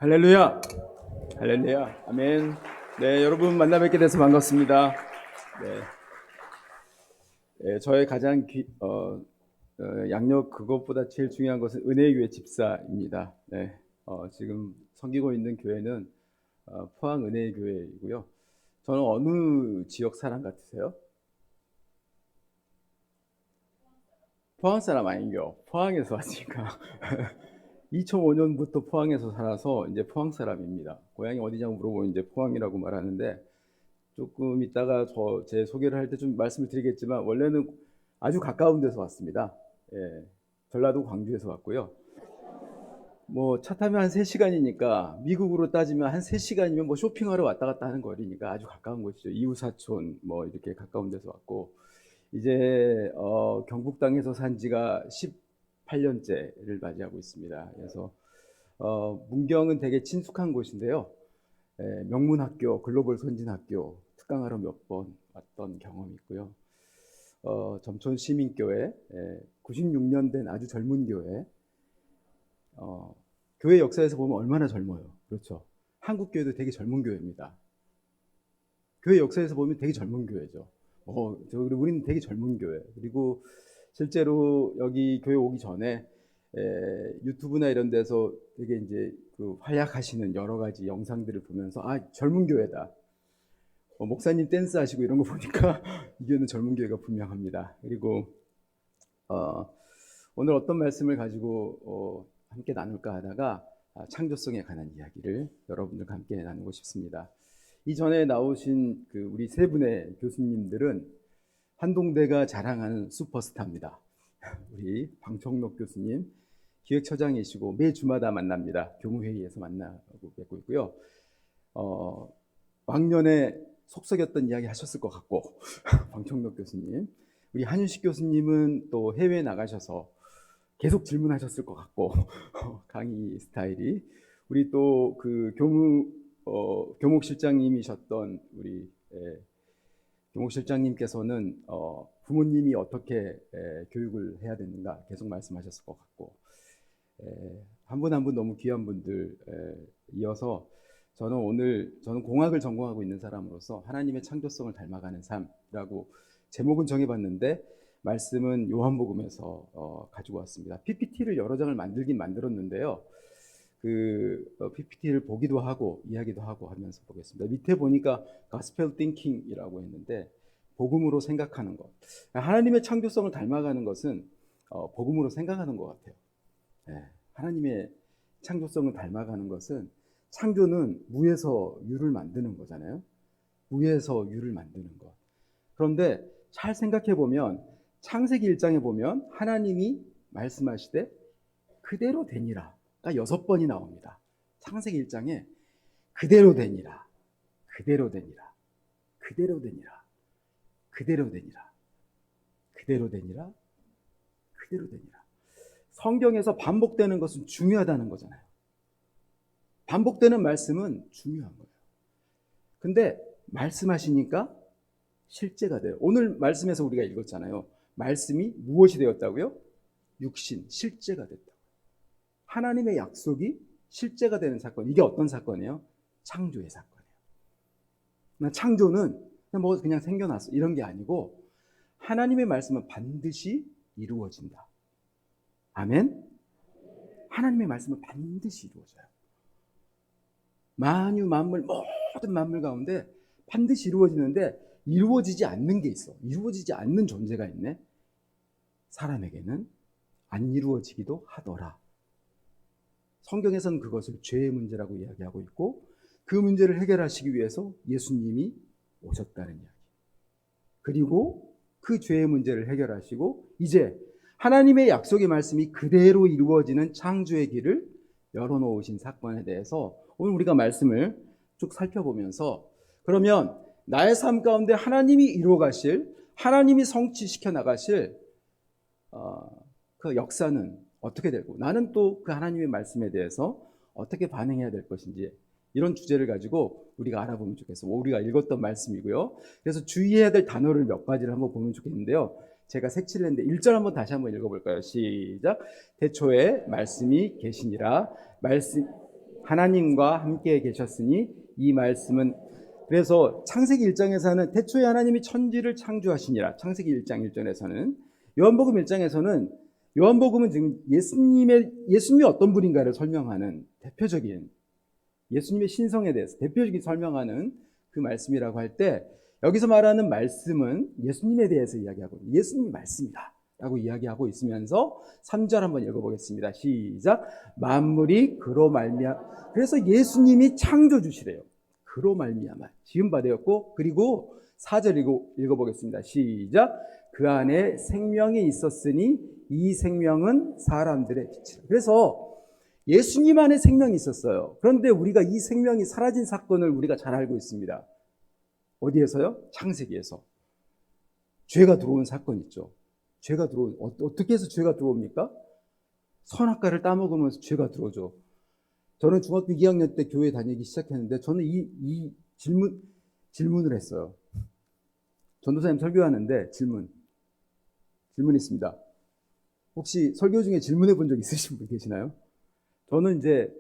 할렐루야! 할렐루야! 아멘. 네, 여러분 만나 뵙게 돼서 반갑습니다. 저의 가장 양력 그것보다 제일 중요한 것은 은혜의 교회 집사입니다. 지금 섬기고 있는 교회는 포항 은혜의 교회이고요. 저는 어느 지역 사람 같으세요? 포항 사람 아닌겨. 포항에서 왔으니까. 2005년부터 포항에서 살아서 이제 포항 사람입니다. 고향이 어디냐고 물어보면 이제 포항이라고 말하는데, 조금 이따가 제 소개를 할 때 좀 말씀을 드리겠지만 원래는 아주 가까운 데서 왔습니다. 전라도 광주에서 왔고요. 뭐 차 타면 한 3시간이니까 미국으로 따지면 한 3시간이면 뭐 쇼핑하러 왔다 갔다 하는 거리니까 아주 가까운 곳이죠. 이웃사촌 뭐 이렇게 가까운 데서 왔고, 이제 경북 땅에서 산 지가 18년째를 맞이하고 있습니다. 그래서 문경은 되게 친숙한 곳인데요. 명문학교, 글로벌 선진학교 특강하러 몇 번 왔던 경험이 있고요. 점촌 시민교회, 96년 된 아주 젊은 교회. 교회 역사에서 보면 얼마나 젊어요. 그렇죠. 한국 교회도 되게 젊은 교회입니다. 교회 역사에서 보면 되게 젊은 교회죠. 우리는 되게 젊은 교회. 그리고 실제로 여기 교회 오기 전에 유튜브나 이런 데서 되게 이제 그 활약하시는 여러 가지 영상들을 보면서 젊은 교회다. 목사님 댄스 하시고 이런 거 보니까 이 교회는 젊은 교회가 분명합니다. 그리고 오늘 어떤 말씀을 가지고 함께 나눌까 하다가 창조성에 관한 이야기를 여러분들과 함께 나누고 싶습니다. 이전에 나오신 우리 세 분의 교수님들은 한동대가 자랑하는 슈퍼스타입니다. 우리 방청록 교수님 기획처장이시고 매 주마다 만납니다. 교무회의에서 만나고 뵙고 있고요. 왕년에 속썩였던 이야기 하셨을 것 같고 방청록 교수님, 우리 한윤식 교수님은 또 해외에 나가셔서 계속 질문하셨을 것 같고 강의 스타일이, 우리 또 그 교목실장님이셨던 우리 교목실장님께서는 부모님이 어떻게 교육을 해야 되는가 계속 말씀하셨을 것 같고, 한 분 한 분 너무 귀한 분들 이어서 저는 공학을 전공하고 있는 사람으로서 하나님의 창조성을 닮아가는 삶이라고 제목은 정해봤는데 말씀은 요한복음에서 가지고 왔습니다. PPT를 여러 장을 만들긴 만들었는데요. PPT를 보기도 하고 이야기도 하고 하면서 보겠습니다. 밑에 보니까 Gospel Thinking이라고 했는데 복음으로 생각하는 것. 하나님의 창조성을 닮아가는 것은 복음으로 생각하는 것 같아요. 하나님의 창조성을 닮아가는 것은, 창조는 무에서 유를 만드는 거잖아요. 무에서 유를 만드는 것. 그런데 잘 생각해 보면 창세기 1장에 보면 하나님이 말씀하시되 그대로 되니라 가 6번이 나옵니다. 창세기 1장에 그대로 되니라, 그대로 되니라, 그대로 되니라, 그대로 되니라, 그대로 되니라, 그대로 되니라. 성경에서 반복되는 것은 중요하다는 거잖아요. 반복되는 말씀은 중요한 거예요. 근데 말씀하시니까 실제가 돼요. 오늘 말씀에서 우리가 읽었잖아요. 말씀이 무엇이 되었다고요? 육신, 실제가 됐다. 하나님의 약속이 실제가 되는 사건. 이게 어떤 사건이에요? 창조의 사건이에요. 창조는 그냥 생겨났어 이런 게 아니고, 하나님의 말씀은 반드시 이루어진다. 아멘? 하나님의 말씀은 반드시 이루어져요. 만유 만물, 모든 만물 가운데 반드시 이루어지는데 이루어지지 않는 게 있어. 이루어지지 않는 존재가 있네. 사람에게는 안 이루어지기도 하더라. 성경에서는 그것을 죄의 문제라고 이야기하고 있고, 그 문제를 해결하시기 위해서 예수님이 오셨다는 이야기. 그리고 그 죄의 문제를 해결하시고 이제 하나님의 약속의 말씀이 그대로 이루어지는 창조의 길을 열어놓으신 사건에 대해서 오늘 우리가 말씀을 쭉 살펴보면서, 그러면 나의 삶 가운데 하나님이 이루어 가실, 하나님이 성취시켜 나가실 그 역사는 어떻게 되고, 나는 또 그 하나님의 말씀에 대해서 어떻게 반응해야 될 것인지, 이런 주제를 가지고 우리가 알아보면 좋겠어요. 우리가 읽었던 말씀이고요. 그래서 주의해야 될 단어를 몇 가지를 한번 보면 좋겠는데요. 제가 색칠을 했는데 1절 한번 다시 한번 읽어볼까요? 시작. 태초에 말씀이 계시니라. 말씀 하나님과 함께 계셨으니 이 말씀은 그래서 창세기 1장에서는 태초에 하나님이 천지를 창조하시니라. 창세기 1장 1절에서는 요한복음 1장에서는 요한복음은 지금 예수님이 어떤 분인가를 설명하는 대표적인 예수님의 신성에 대해서 대표적인 설명하는 그 말씀이라고 할 때 여기서 말하는 말씀은 예수님에 대해서 이야기하고 예수님이 말씀이다 라고 이야기하고 있으면서 3절 한번 읽어보겠습니다. 시작. 만물이 그로 말미암아 그래서 예수님이 창조주시래요. 그로 말미암아 지은 바 되었고 그리고 4절 읽어보겠습니다. 시작. 그 안에 생명이 있었으니 이 생명은 사람들의 빛이라. 그래서 예수님 안에 생명이 있었어요. 그런데 우리가 이 생명이 사라진 사건을 우리가 잘 알고 있습니다. 어디에서요? 창세기에서. 죄가 들어온 사건 있죠. 죄가 들어온, 어떻게 해서 죄가 들어옵니까? 선악과를 따먹으면서 죄가 들어오죠. 저는 중학교 2학년 때 교회 다니기 시작했는데 저는 이 질문을 했어요. 전도사님 설교하는데 질문 있습니다. 혹시 설교 중에 질문해 본 적 있으신 분 계시나요? 저는 이제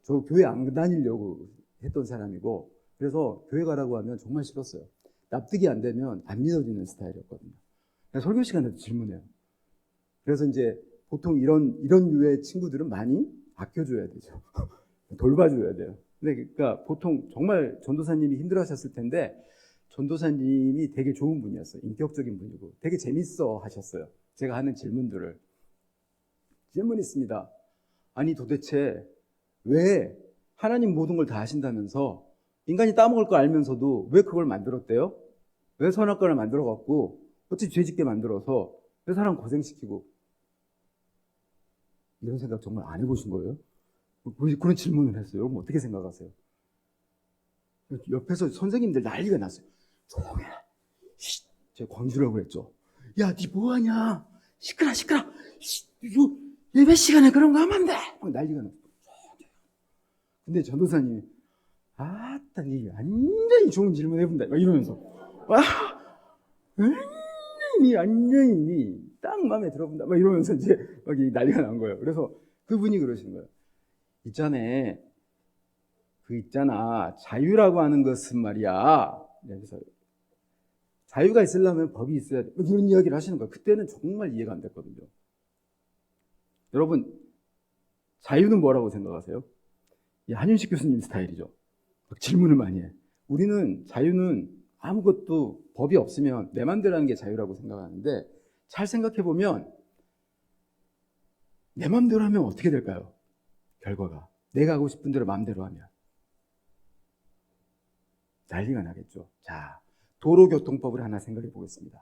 저 교회 안 다니려고 했던 사람이고 그래서 교회 가라고 하면 정말 싫었어요. 납득이 안 되면 안 믿어지는 스타일이었거든요. 설교 시간에도 질문해요. 그래서 이제 보통 이런 유의 친구들은 많이 아껴줘야 되죠. 돌봐줘야 돼요. 근데 그러니까 보통 정말 전도사님이 힘들어하셨을 텐데 전도사님이 되게 좋은 분이었어요. 인격적인 분이고 되게 재밌어 하셨어요. 제가 하는 질문들을. 질문 있습니다. 아니 도대체 왜 하나님 모든 걸 다 하신다면서 인간이 따먹을 거 알면서도 왜 그걸 만들었대요? 왜 선악과를 만들어갖고 어찌 죄짓게 만들어서 왜 사람 고생시키고 이런 생각 정말 안 해보신 거예요? 그런 질문을 했어요. 여러분 어떻게 생각하세요? 옆에서 선생님들 난리가 났어요. 조용해. 제가 광주라고 그랬죠. 야, 니 뭐하냐? 시끄러. 예배 시간에 그런 거 하면 안 돼. 막 난리가 났어요. 근데 전도사님이 아따, 니 완전히 좋은 질문 해본다. 막 이러면서 완전히 딱 마음에 들어본다. 막 이러면서 이제 막 난리가 난 거예요. 그래서 그분이 그러신 거예요. 있잖아. 자유라고 하는 것은 말이야. 그래서 자유가 있으려면 법이 있어야 돼. 이런 이야기를 하시는 거예요. 그때는 정말 이해가 안 됐거든요. 여러분, 자유는 뭐라고 생각하세요? 한윤식 교수님 스타일이죠. 질문을 많이 해. 우리는 자유는 아무것도 법이 없으면 내 맘대로 하는 게 자유라고 생각하는데 잘 생각해보면 내 맘대로 하면 어떻게 될까요? 결과가. 내가 하고 싶은 대로 맘대로 하면 난리가 나겠죠. 자, 도로교통법을 하나 생각해 보겠습니다.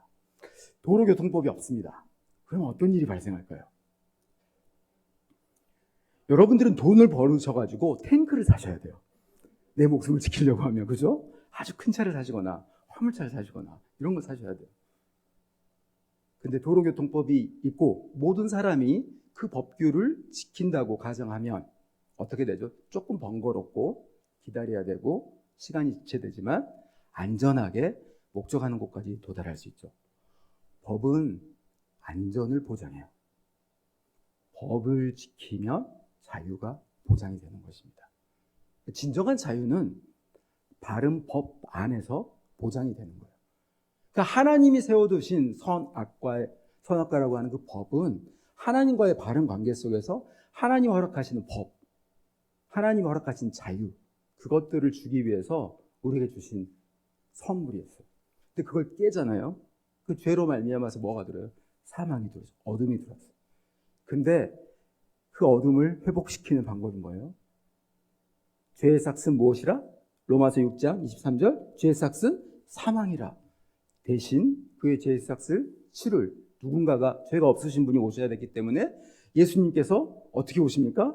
도로교통법이 없습니다. 그러면 어떤 일이 발생할까요? 여러분들은 돈을 벌으셔가지고 탱크를 사셔야 돼요. 내 목숨을 지키려고 하면, 그죠? 아주 큰 차를 사시거나 화물차를 사시거나 이런 걸 사셔야 돼요. 근데 도로교통법이 있고 모든 사람이 그 법규를 지킨다고 가정하면 어떻게 되죠? 조금 번거롭고 기다려야 되고 시간이 지체되지만 안전하게 목적하는 곳까지 도달할 수 있죠. 법은 안전을 보장해요. 법을 지키면 자유가 보장이 되는 것입니다. 진정한 자유는 바른 법 안에서 보장이 되는 거예요. 그러니까 하나님이 세워두신 선악과라고 하는 그 법은 하나님과의 바른 관계 속에서 하나님이 허락하시는 법, 하나님이 허락하신 자유, 그것들을 주기 위해서 우리에게 주신 선물이었어요. 근데 그걸 깨잖아요. 그 죄로 말미암아서 뭐가 들어요? 사망이 들어요. 어둠이 들어왔어요. 근데 그 어둠을 회복시키는 방법인 거예요. 죄의 삭은 무엇이라? 로마서 6장 23절 죄의 삭은 사망이라. 대신 그의 죄의 삭을 치를 누군가가 죄가 없으신 분이 오셔야 됐기 때문에 예수님께서 어떻게 오십니까?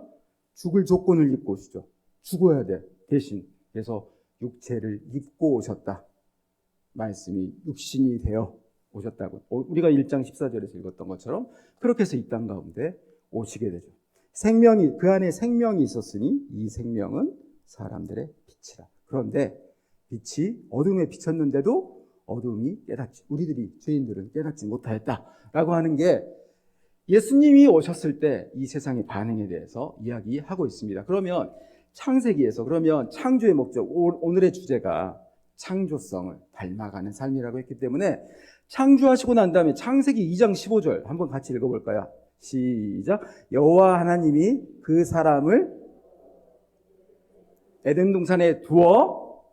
죽을 조건을 입고 오시죠. 죽어야 돼. 대신. 그래서 육체를 입고 오셨다. 말씀이 육신이 되어 오셨다고. 우리가 1장 14절에서 읽었던 것처럼 그렇게 해서 이 땅 가운데 오시게 되죠. 그 안에 생명이 있었으니 이 생명은 사람들의 빛이라. 그런데 빛이 어둠에 비쳤는데도 어둠이 우리들이 죄인들은 깨닫지 못하였다라고 하는 게 예수님이 오셨을 때 이 세상의 반응에 대해서 이야기하고 있습니다. 그러면 창세기에서 그러면 창조의 목적, 오늘의 주제가 창조성을 닮아가는 삶이라고 했기 때문에 창조하시고 난 다음에 창세기 2장 15절 한번 같이 읽어볼까요? 시작. 여호와 하나님이 그 사람을 에덴 동산에 두어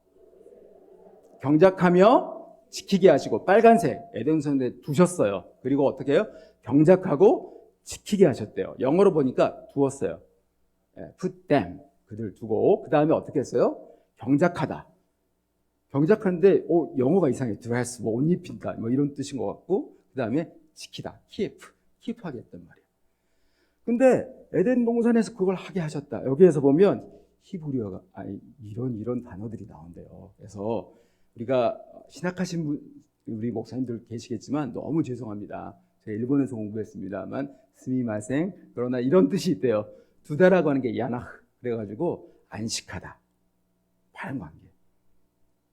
경작하며 지키게 하시고, 빨간색 에덴 동산에 두셨어요. 그리고 어떻게 해요? 경작하고 지키게 하셨대요. 영어로 보니까 두었어요. put them, 그들 두고, 그 다음에 어떻게 했어요? 경작하다. 경작하는데 영어가 이상해. dress, 뭐 옷 입힌다, 뭐 이런 뜻인 것 같고, 그 다음에 지키다, keep 하게 했단 말이에요. 근데 에덴 동산에서 그걸 하게 하셨다. 여기에서 보면 히브리어가 이런 단어들이 나온대요. 그래서 우리가 신학하신 우리 목사님들 계시겠지만 너무 죄송합니다. 제가 일본에서 공부했습니다만 스미마생, 그러나 이런 뜻이 있대요. 두다라고 하는 게 야나흐, 그래가지고 안식하다, 바른 관계.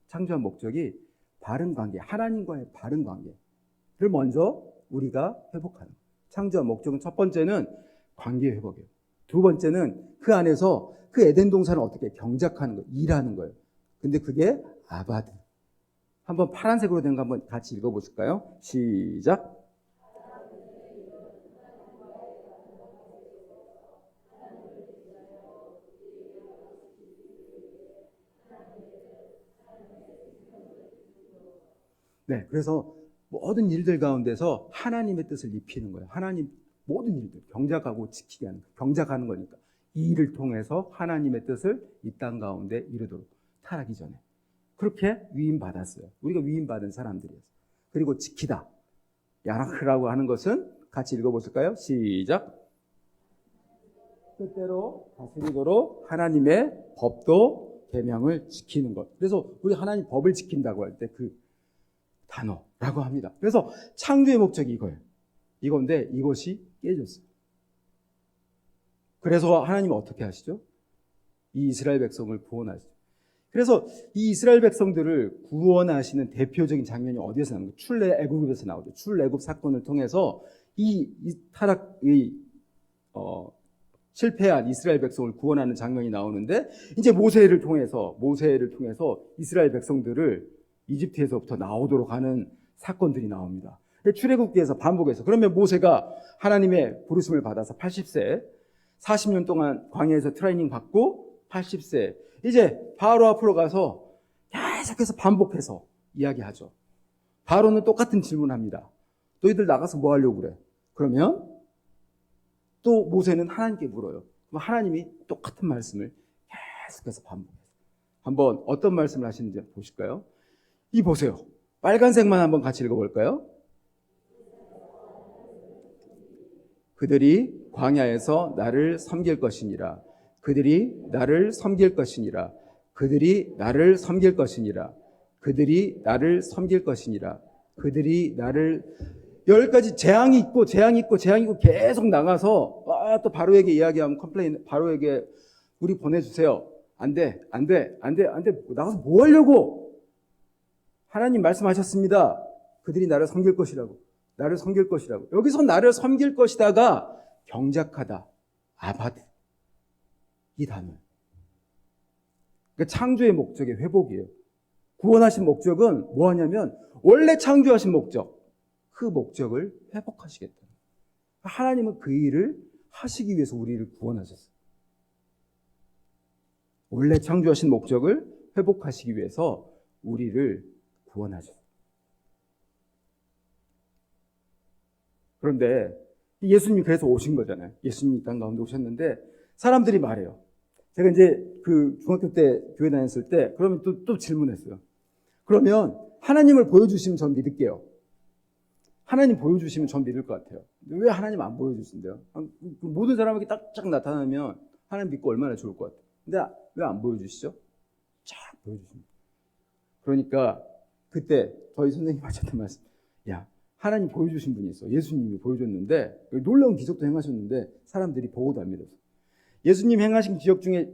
창조한 목적이 바른 관계, 하나님과의 바른 관계를 먼저 우리가 회복하는. 창조한 목적은 첫 번째는 관계 회복이에요. 두 번째는 그 안에서 그 에덴 동산을 어떻게 경작하는 거예요. 일하는 거예요. 근데 그게 아바드. 한번 파란색으로 된 거 한번 같이 읽어보실까요? 시작. 네, 그래서 모든 일들 가운데서 하나님의 뜻을 입히는 거예요. 하나님 모든 일들 경작하고 지키게 하는 거예요. 경작하는 거니까 이 일을 통해서 하나님의 뜻을 이 땅 가운데 이루도록, 타락이 전에 그렇게 위임받았어요. 우리가 위임받은 사람들이었어요. 그리고 지키다, 야나크라고 하는 것은 같이 읽어보실까요? 시작. 뜻대로 다스리도록 하나님의 법도 계명을 지키는 것. 그래서 우리 하나님 법을 지킨다고 할 때 그 단어라고 합니다. 그래서 창조의 목적이 이거예요. 이건데 이것이 깨졌어요. 그래서 하나님은 어떻게 하시죠? 이 이스라엘 백성을 구원하시죠. 그래서 이 이스라엘 백성들을 구원하시는 대표적인 장면이 어디에서 나오는 거예요? 출애굽에서 나오죠. 출애굽 사건을 통해서 이 실패한 이스라엘 백성을 구원하는 장면이 나오는데, 이제 모세를 통해서 이스라엘 백성들을 이집트에서부터 나오도록 하는 사건들이 나옵니다. 출애굽기에서 반복해서, 그러면 모세가 하나님의 부르심을 받아서 80세 40년 동안 광야에서 트레이닝 받고 80세 이제 바로 앞으로 가서 계속해서 반복해서 이야기하죠. 바로는 똑같은 질문합니다. 너희들 나가서 뭐 하려고 그래? 그러면 또 모세는 하나님께 물어요. 그럼 하나님이 똑같은 말씀을 계속해서 반복해요. 한번 어떤 말씀을 하시는지 보실까요? 이 보세요. 빨간색만 한번 같이 읽어볼까요? 그들이 광야에서 나를 섬길 것이니라. 그들이 나를 섬길 것이니라. 그들이 나를 섬길 것이니라. 그들이 나를 섬길 것이니라. 그들이 나를, 10가지 재앙이 있고 계속 나가서 또 바로에게 이야기하면 컴플레인, 바로에게 우리 보내주세요. 안 돼. 나가서 뭐 하려고? 하나님 말씀하셨습니다. 그들이 나를 섬길 것이라고. 나를 섬길 것이라고. 여기서 나를 섬길 것이다가 경작하다, 아바드, 이 단어. 그러니까 창조의 목적의 회복이에요. 구원하신 목적은 뭐 하냐면 원래 창조하신 목적, 그 목적을 회복하시겠다. 하나님은 그 일을 하시기 위해서 우리를 구원하셨어요. 원래 창조하신 목적을 회복하시기 위해서 우리를 구원하셨어요. 그런데 예수님이 그래서 오신 거잖아요. 예수님이 이 땅 가운데 오셨는데 사람들이 말해요. 제가 이제 그 중학교 때 교회 다녔을 때 그러면 또 질문했어요. 그러면 하나님을 보여주시면 전 믿을게요. 하나님 보여주시면 전 믿을 것 같아요. 왜 하나님 안 보여주신대요? 모든 사람에게 딱 나타나면 하나님 믿고 얼마나 좋을 것 같아요. 근데 왜 안 보여주시죠? 쫙 보여주십니다. 그러니까 그때 저희 선생님이 하셨던 말씀, 야, 하나님 보여주신 분이 있어. 예수님이 보여줬는데 놀라운 기적도 행하셨는데 사람들이 보고도 안 믿었어. 예수님 행하신 기적 중에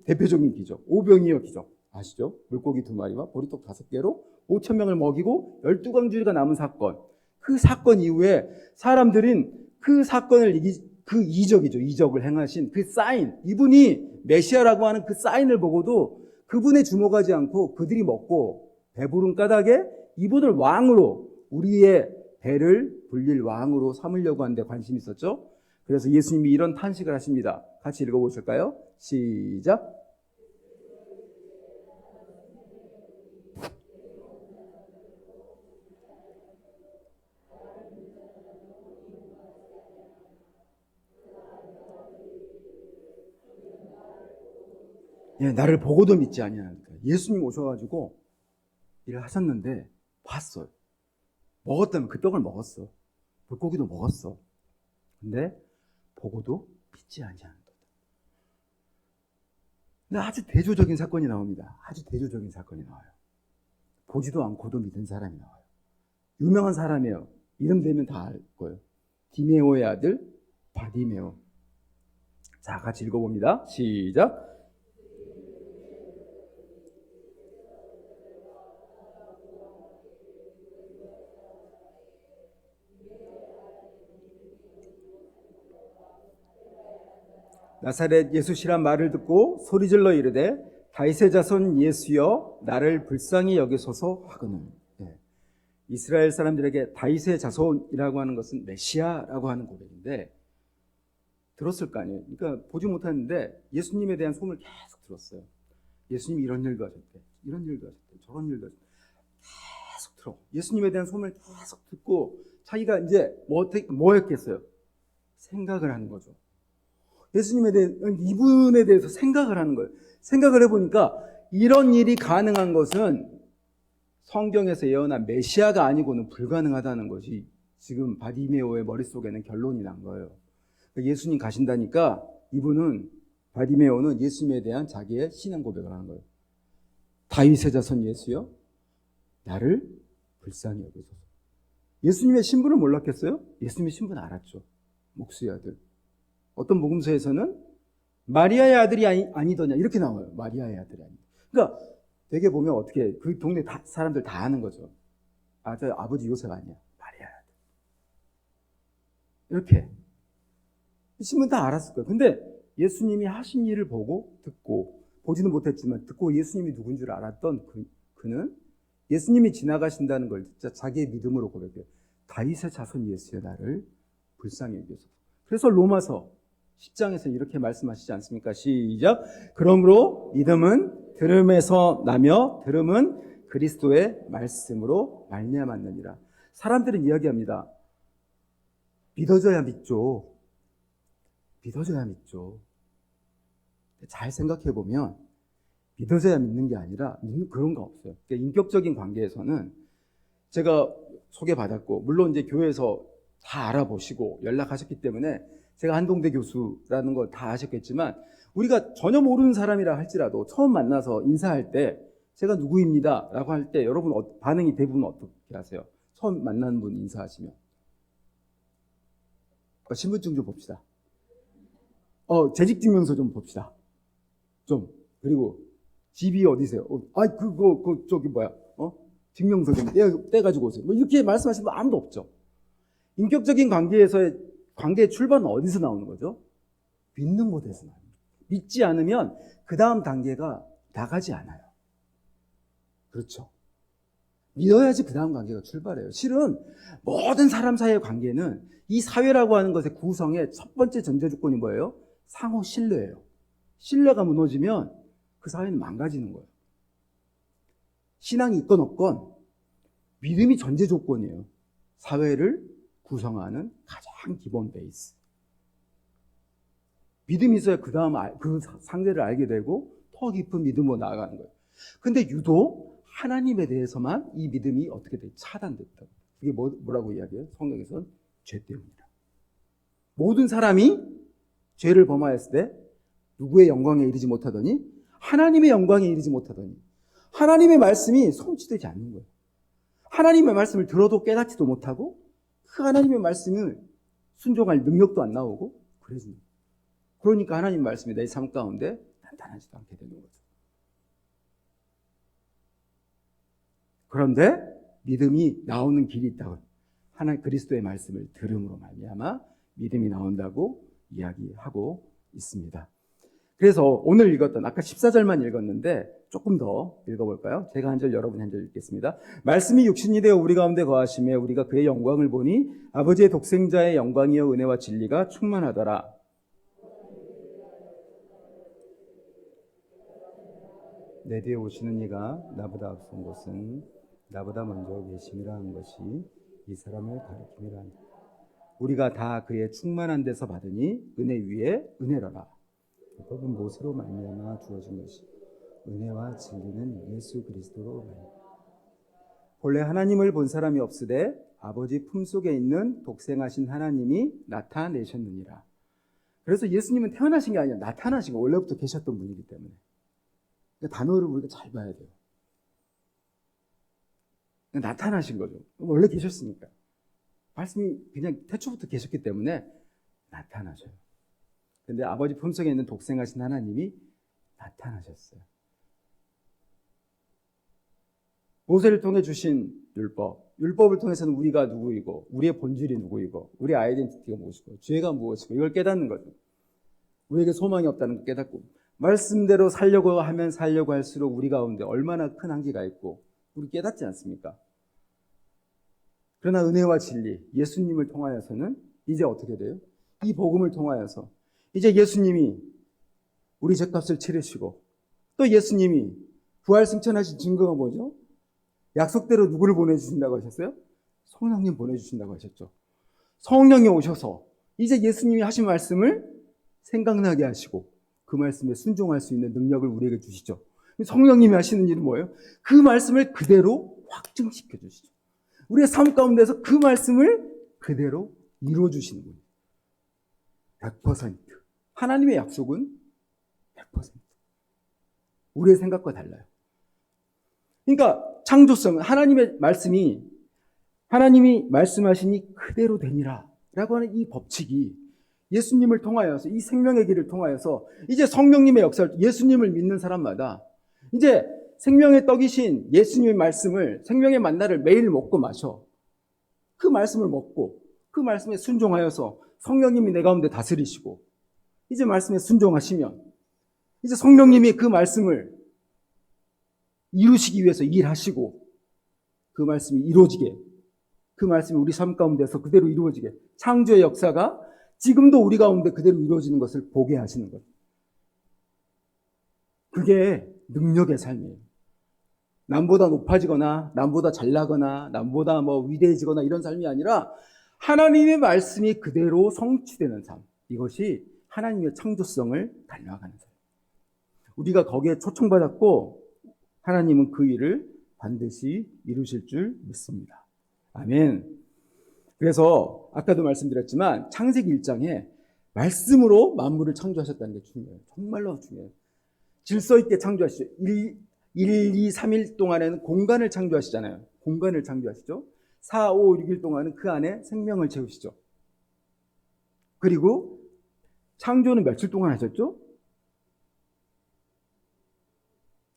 대표적인 기적, 오병이어 기적 아시죠? 물고기 2마리와 보리떡 5개로 5,000명을 먹이고 12광주리가 남은 사건. 그 사건 이후에 사람들은 그 사건을 그 이적이죠. 이적을 행하신 그 사인, 이분이 메시아라고 하는 그 사인을 보고도 그분에 주목하지 않고 그들이 먹고 배부른 까닭에 이분을 왕으로, 우리의 배를 불릴 왕으로 삼으려고 하는데 관심이 있었죠. 그래서 예수님이 이런 탄식을 하십니다. 같이 읽어보실까요? 시작. 예, 나를 보고도 믿지 아니하니까. 예수님 오셔가지고 일을 하셨는데 봤어요. 먹었다면 그 떡을 먹었어. 물고기도 먹었어. 근데 보고도 믿지 아니하는도다. 근데 아주 대조적인 사건이 나옵니다. 아주 대조적인 사건이 나와요. 보지도 않고도 믿은 사람이 나와요. 유명한 사람이에요. 이름 되면 다 알 거예요. 디메오의 아들 바디메오. 자, 같이 읽어봅니다. 시작. 나사렛 예수시란 말을 듣고 소리질러 이르되 다윗의 자손 예수여 나를 불쌍히 여기소서 하거늘. 네. 이스라엘 사람들에게 다윗의 자손이라고 하는 것은 메시아라고 하는 고백인데 들었을 거 아니에요. 그러니까 보지 못했는데 예수님에 대한 소문을 계속 들었어요. 예수님이 이런 일도 하셨대, 이런 일도 하셨대, 저런 일도 하셨대. 계속 들어. 예수님에 대한 소문을 계속 듣고 자기가 이제 뭐 했겠어요? 생각을 하는 거죠. 예수님에 대해, 이분에 대해서 생각을 하는 거예요. 생각을 해보니까 이런 일이 가능한 것은 성경에서 예언한 메시아가 아니고는 불가능하다는 것이 지금 바디메오의 머릿속에는 결론이 난 거예요. 예수님 가신다니까 이분은, 바디메오는 예수님에 대한 자기의 신앙 고백을 하는 거예요. 다윗의 자손 예수여 나를 불쌍히 여기소서. 예수님의 신분을 몰랐겠어요? 예수님의 신분 알았죠. 목수의 아들. 어떤 복음서에서는 마리아의 아들이 아니더냐 이렇게 나와요. 마리아의 아들이 아니. 그러니까 되게 보면 어떻게 그 동네 사람들 다 아는 거죠. 아버지 요셉 아니야. 마리아의 아들. 이렇게 신분 다 알았을 거예요. 근데 예수님이 하신 일을 보고 듣고, 보지는 못했지만 듣고 예수님이 누군 줄 알았던 그는 예수님이 지나가신다는 걸 진짜 자기의 믿음으로 고백해요. 다윗의 자손 예수여 나를 불쌍히 여기소서. 그래서 로마서 10장에서 이렇게 말씀하시지 않습니까? 시작. 그러므로 믿음은 들음에서 나며 들음은 그리스도의 말씀으로 말미암았느니라. 사람들은 이야기합니다. 믿어줘야 믿죠. 믿어줘야 믿죠. 잘 생각해 보면 믿어줘야 믿는 게 아니라 믿는 그런 거 없어요. 그러니까 인격적인 관계에서는 제가 소개받았고, 물론 이제 교회에서 다 알아보시고 연락하셨기 때문에 제가 한동대 교수라는 거 다 아셨겠지만, 우리가 전혀 모르는 사람이라 할지라도 처음 만나서 인사할 때 제가 누구입니다 라고 할 때 여러분 반응이 대부분 어떻게 하세요? 처음 만나는 분 인사하시면 신분증 좀 봅시다. 재직증명서 좀 봅시다. 좀. 그리고 집이 어디세요? 저기 뭐야? 증명서 좀 떼가지고 오세요. 뭐 이렇게 말씀하시는 분 아무도 없죠. 인격적인 관계에서의 관계의 출발은 어디서 나오는 거죠? 믿는 곳에서 나옵니다. 믿지 않으면 그 다음 단계가 나가지 않아요. 그렇죠? 믿어야지 그 다음 관계가 출발해요. 실은 모든 사람 사이의 관계는 이 사회라고 하는 것의 구성의 첫 번째 전제 조건이 뭐예요? 상호 신뢰예요. 신뢰가 무너지면 그 사회는 망가지는 거예요. 신앙이 있건 없건 믿음이 전제 조건이에요. 사회를 구성하는 가장 기본 베이스. 믿음이 있어야 그 다음 그 상대를 알게 되고 더 깊은 믿음으로 나아가는 거예요. 근데 유독 하나님에 대해서만 이 믿음이 어떻게 돼? 차단됐다. 이게 뭐라고 이야기해요? 성경에서는 죄 때문이다. 모든 사람이 죄를 범하였을 때 누구의 영광에 이르지 못하더니 하나님의 영광에 이르지 못하더니 하나님의 말씀이 성취되지 않는 거예요. 하나님의 말씀을 들어도 깨닫지도 못하고 그 하나님의 말씀을 순종할 능력도 안 나오고 그러니까 하나님 말씀이 내 삶 가운데 나타나지도 않게 되는 거죠. 그런데 믿음이 나오는 길이 있다고. 하나님 그리스도의 말씀을 들음으로 말미암아 믿음이 나온다고 이야기하고 있습니다. 그래서 오늘 읽었던 아까 14절만 읽었는데 조금 더 읽어볼까요? 제가 한 절, 여러분이 한 절 읽겠습니다. 말씀이 육신이 되어 우리 가운데 거하심에 우리가 그의 영광을 보니 아버지의 독생자의 영광이여 은혜와 진리가 충만하더라. 내 뒤에 오시는 이가 나보다 앞선 것은 나보다 먼저 계심이라 한 것이 이 사람을 가리킴이라 한다. 우리가 다 그의 충만한 데서 받으니 은혜 위에 은혜로라. 법은 못으로 말미암아 주어진 것이 은혜와 진리는 예수 그리스도로 말미암아. 본래 하나님을 본 사람이 없으되 아버지 품속에 있는 독생하신 하나님이 나타내셨느니라. 그래서 예수님은 태어나신 게 아니라 나타나신 거, 원래부터 계셨던 분이기 때문에. 그러니까 단어를 우리가 잘 봐야 돼요. 나타나신 거죠. 원래 계셨으니까. 말씀이 그냥 태초부터 계셨기 때문에 나타나셔요. 근데 아버지 품속에 있는 독생하신 하나님이 나타나셨어요. 모세를 통해 주신 율법을 통해서는 우리가 누구이고 우리의 본질이 누구이고 우리의 아이덴티티가 무엇이고 죄가 무엇이고 이걸 깨닫는 거죠. 우리에게 소망이 없다는 걸 깨닫고 말씀대로 살려고 하면 살려고 할수록 우리 가운데 얼마나 큰 한계가 있고 우리 깨닫지 않습니까? 그러나 은혜와 진리, 예수님을 통하여서는 이제 어떻게 돼요? 이 복음을 통하여서 이제 예수님이 우리 죄값을 치르시고 또 예수님이 부활 승천하신 증거가 뭐죠? 약속대로 누구를 보내주신다고 하셨어요? 성령님 보내주신다고 하셨죠. 성령이 오셔서 이제 예수님이 하신 말씀을 생각나게 하시고 그 말씀에 순종할 수 있는 능력을 우리에게 주시죠. 성령님이 하시는 일은 뭐예요? 그 말씀을 그대로 확증시켜 주시죠. 우리의 삶 가운데서 그 말씀을 그대로 이루어 주시는 거예요. 100%. 하나님의 약속은 100%. 우리의 생각과 달라요. 그러니까 창조성은 하나님의 말씀이 하나님이 말씀하시니 그대로 되니라 라고 하는 이 법칙이 예수님을 통하여서 이 생명의 길을 통하여서 이제 성령님의 역사를 예수님을 믿는 사람마다 이제 생명의 떡이신 예수님의 말씀을 생명의 만나를 매일 먹고 마셔. 그 말씀을 먹고 그 말씀에 순종하여서 성령님이 내 가운데 다스리시고 이제 말씀에 순종하시면 이제 성령님이 그 말씀을 이루시기 위해서 일하시고 그 말씀이 이루어지게 그 말씀이 우리 삶 가운데서 그대로 이루어지게 창조의 역사가 지금도 우리 가운데 그대로 이루어지는 것을 보게 하시는 것. 그게 능력의 삶이에요. 남보다 높아지거나 남보다 잘나거나 남보다 위대해지거나 이런 삶이 아니라 하나님의 말씀이 그대로 성취되는 삶. 이것이 하나님의 창조성을 닮아가는 삶. 우리가 거기에 초청받았고 하나님은 그 일을 반드시 이루실 줄 믿습니다. 아멘. 그래서 아까도 말씀드렸지만 창세기 1장에 말씀으로 만물을 창조하셨다는 게 중요해요. 정말로 중요해요. 질서 있게 창조하시죠. 1, 2, 3일 동안에는 공간을 창조하시잖아요. 공간을 창조하시죠. 4, 5, 6일 동안은 그 안에 생명을 채우시죠. 그리고 창조는 며칠 동안 하셨죠?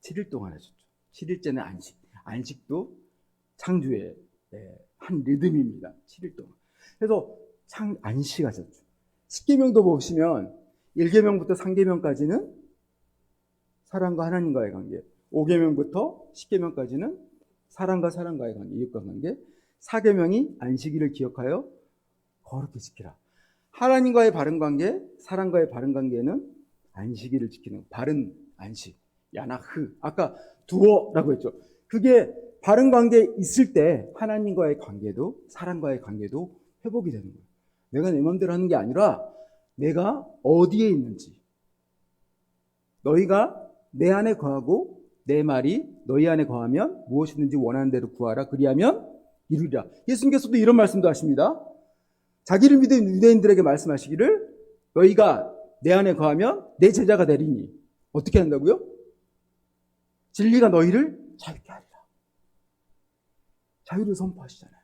7일 동안 하셨죠. 7일째는 안식. 안식도 창조의 한 리듬입니다. 7일 동안. 그래서 안식하셨죠. 10계명도 보시면 1계명부터 3계명까지는 사람과 하나님과의 관계, 5계명부터 10계명까지는 사람과 사람과의 관계, 이웃과 관계, 4계명이 안식일을 기억하여 거룩히 지키라. 하나님과의 바른 관계, 사람과의 바른 관계는 안식일을 지키는 바른 안식, 야나흐. 아까 두어라고 했죠. 그게 바른 관계에 있을 때 하나님과의 관계도 사람과의 관계도 회복이 되는 거예요. 내가 내 마음대로 하는 게 아니라 내가 어디에 있는지, 너희가 내 안에 거하고 내 말이 너희 안에 거하면 무엇이든지 원하는 대로 구하라. 그리하면 이루리라. 예수님께서도 이런 말씀도 하십니다. 자기를 믿은 유대인들에게 말씀하시기를 너희가 내 안에 거하면 내 제자가 되리니. 어떻게 한다고요? 진리가 너희를 자유케 하리라. 자유를 선포하시잖아요.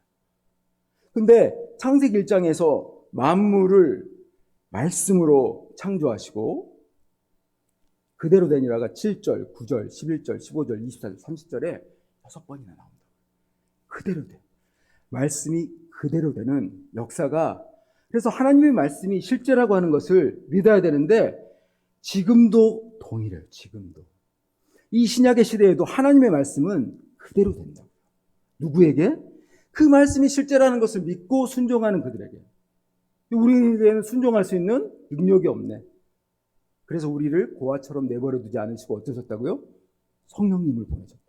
근데 창세기 1장에서 만물을 말씀으로 창조하시고 그대로 되니라가 7절, 9절, 11절, 15절, 24절, 30절에 6번이나 나옵니다. 그대로 돼. 말씀이 그대로 되는 역사가 그래서 하나님의 말씀이 실제라고 하는 것을 믿어야 되는데 지금도 동일해요. 지금도. 이 신약의 시대에도 하나님의 말씀은 그대로 된다. 누구에게? 그 말씀이 실제라는 것을 믿고 순종하는 그들에게. 우리에게는 순종할 수 있는 능력이 없네. 그래서 우리를 고아처럼 내버려 두지 않으시고 어떠셨다고요? 성령님을 보내셨다.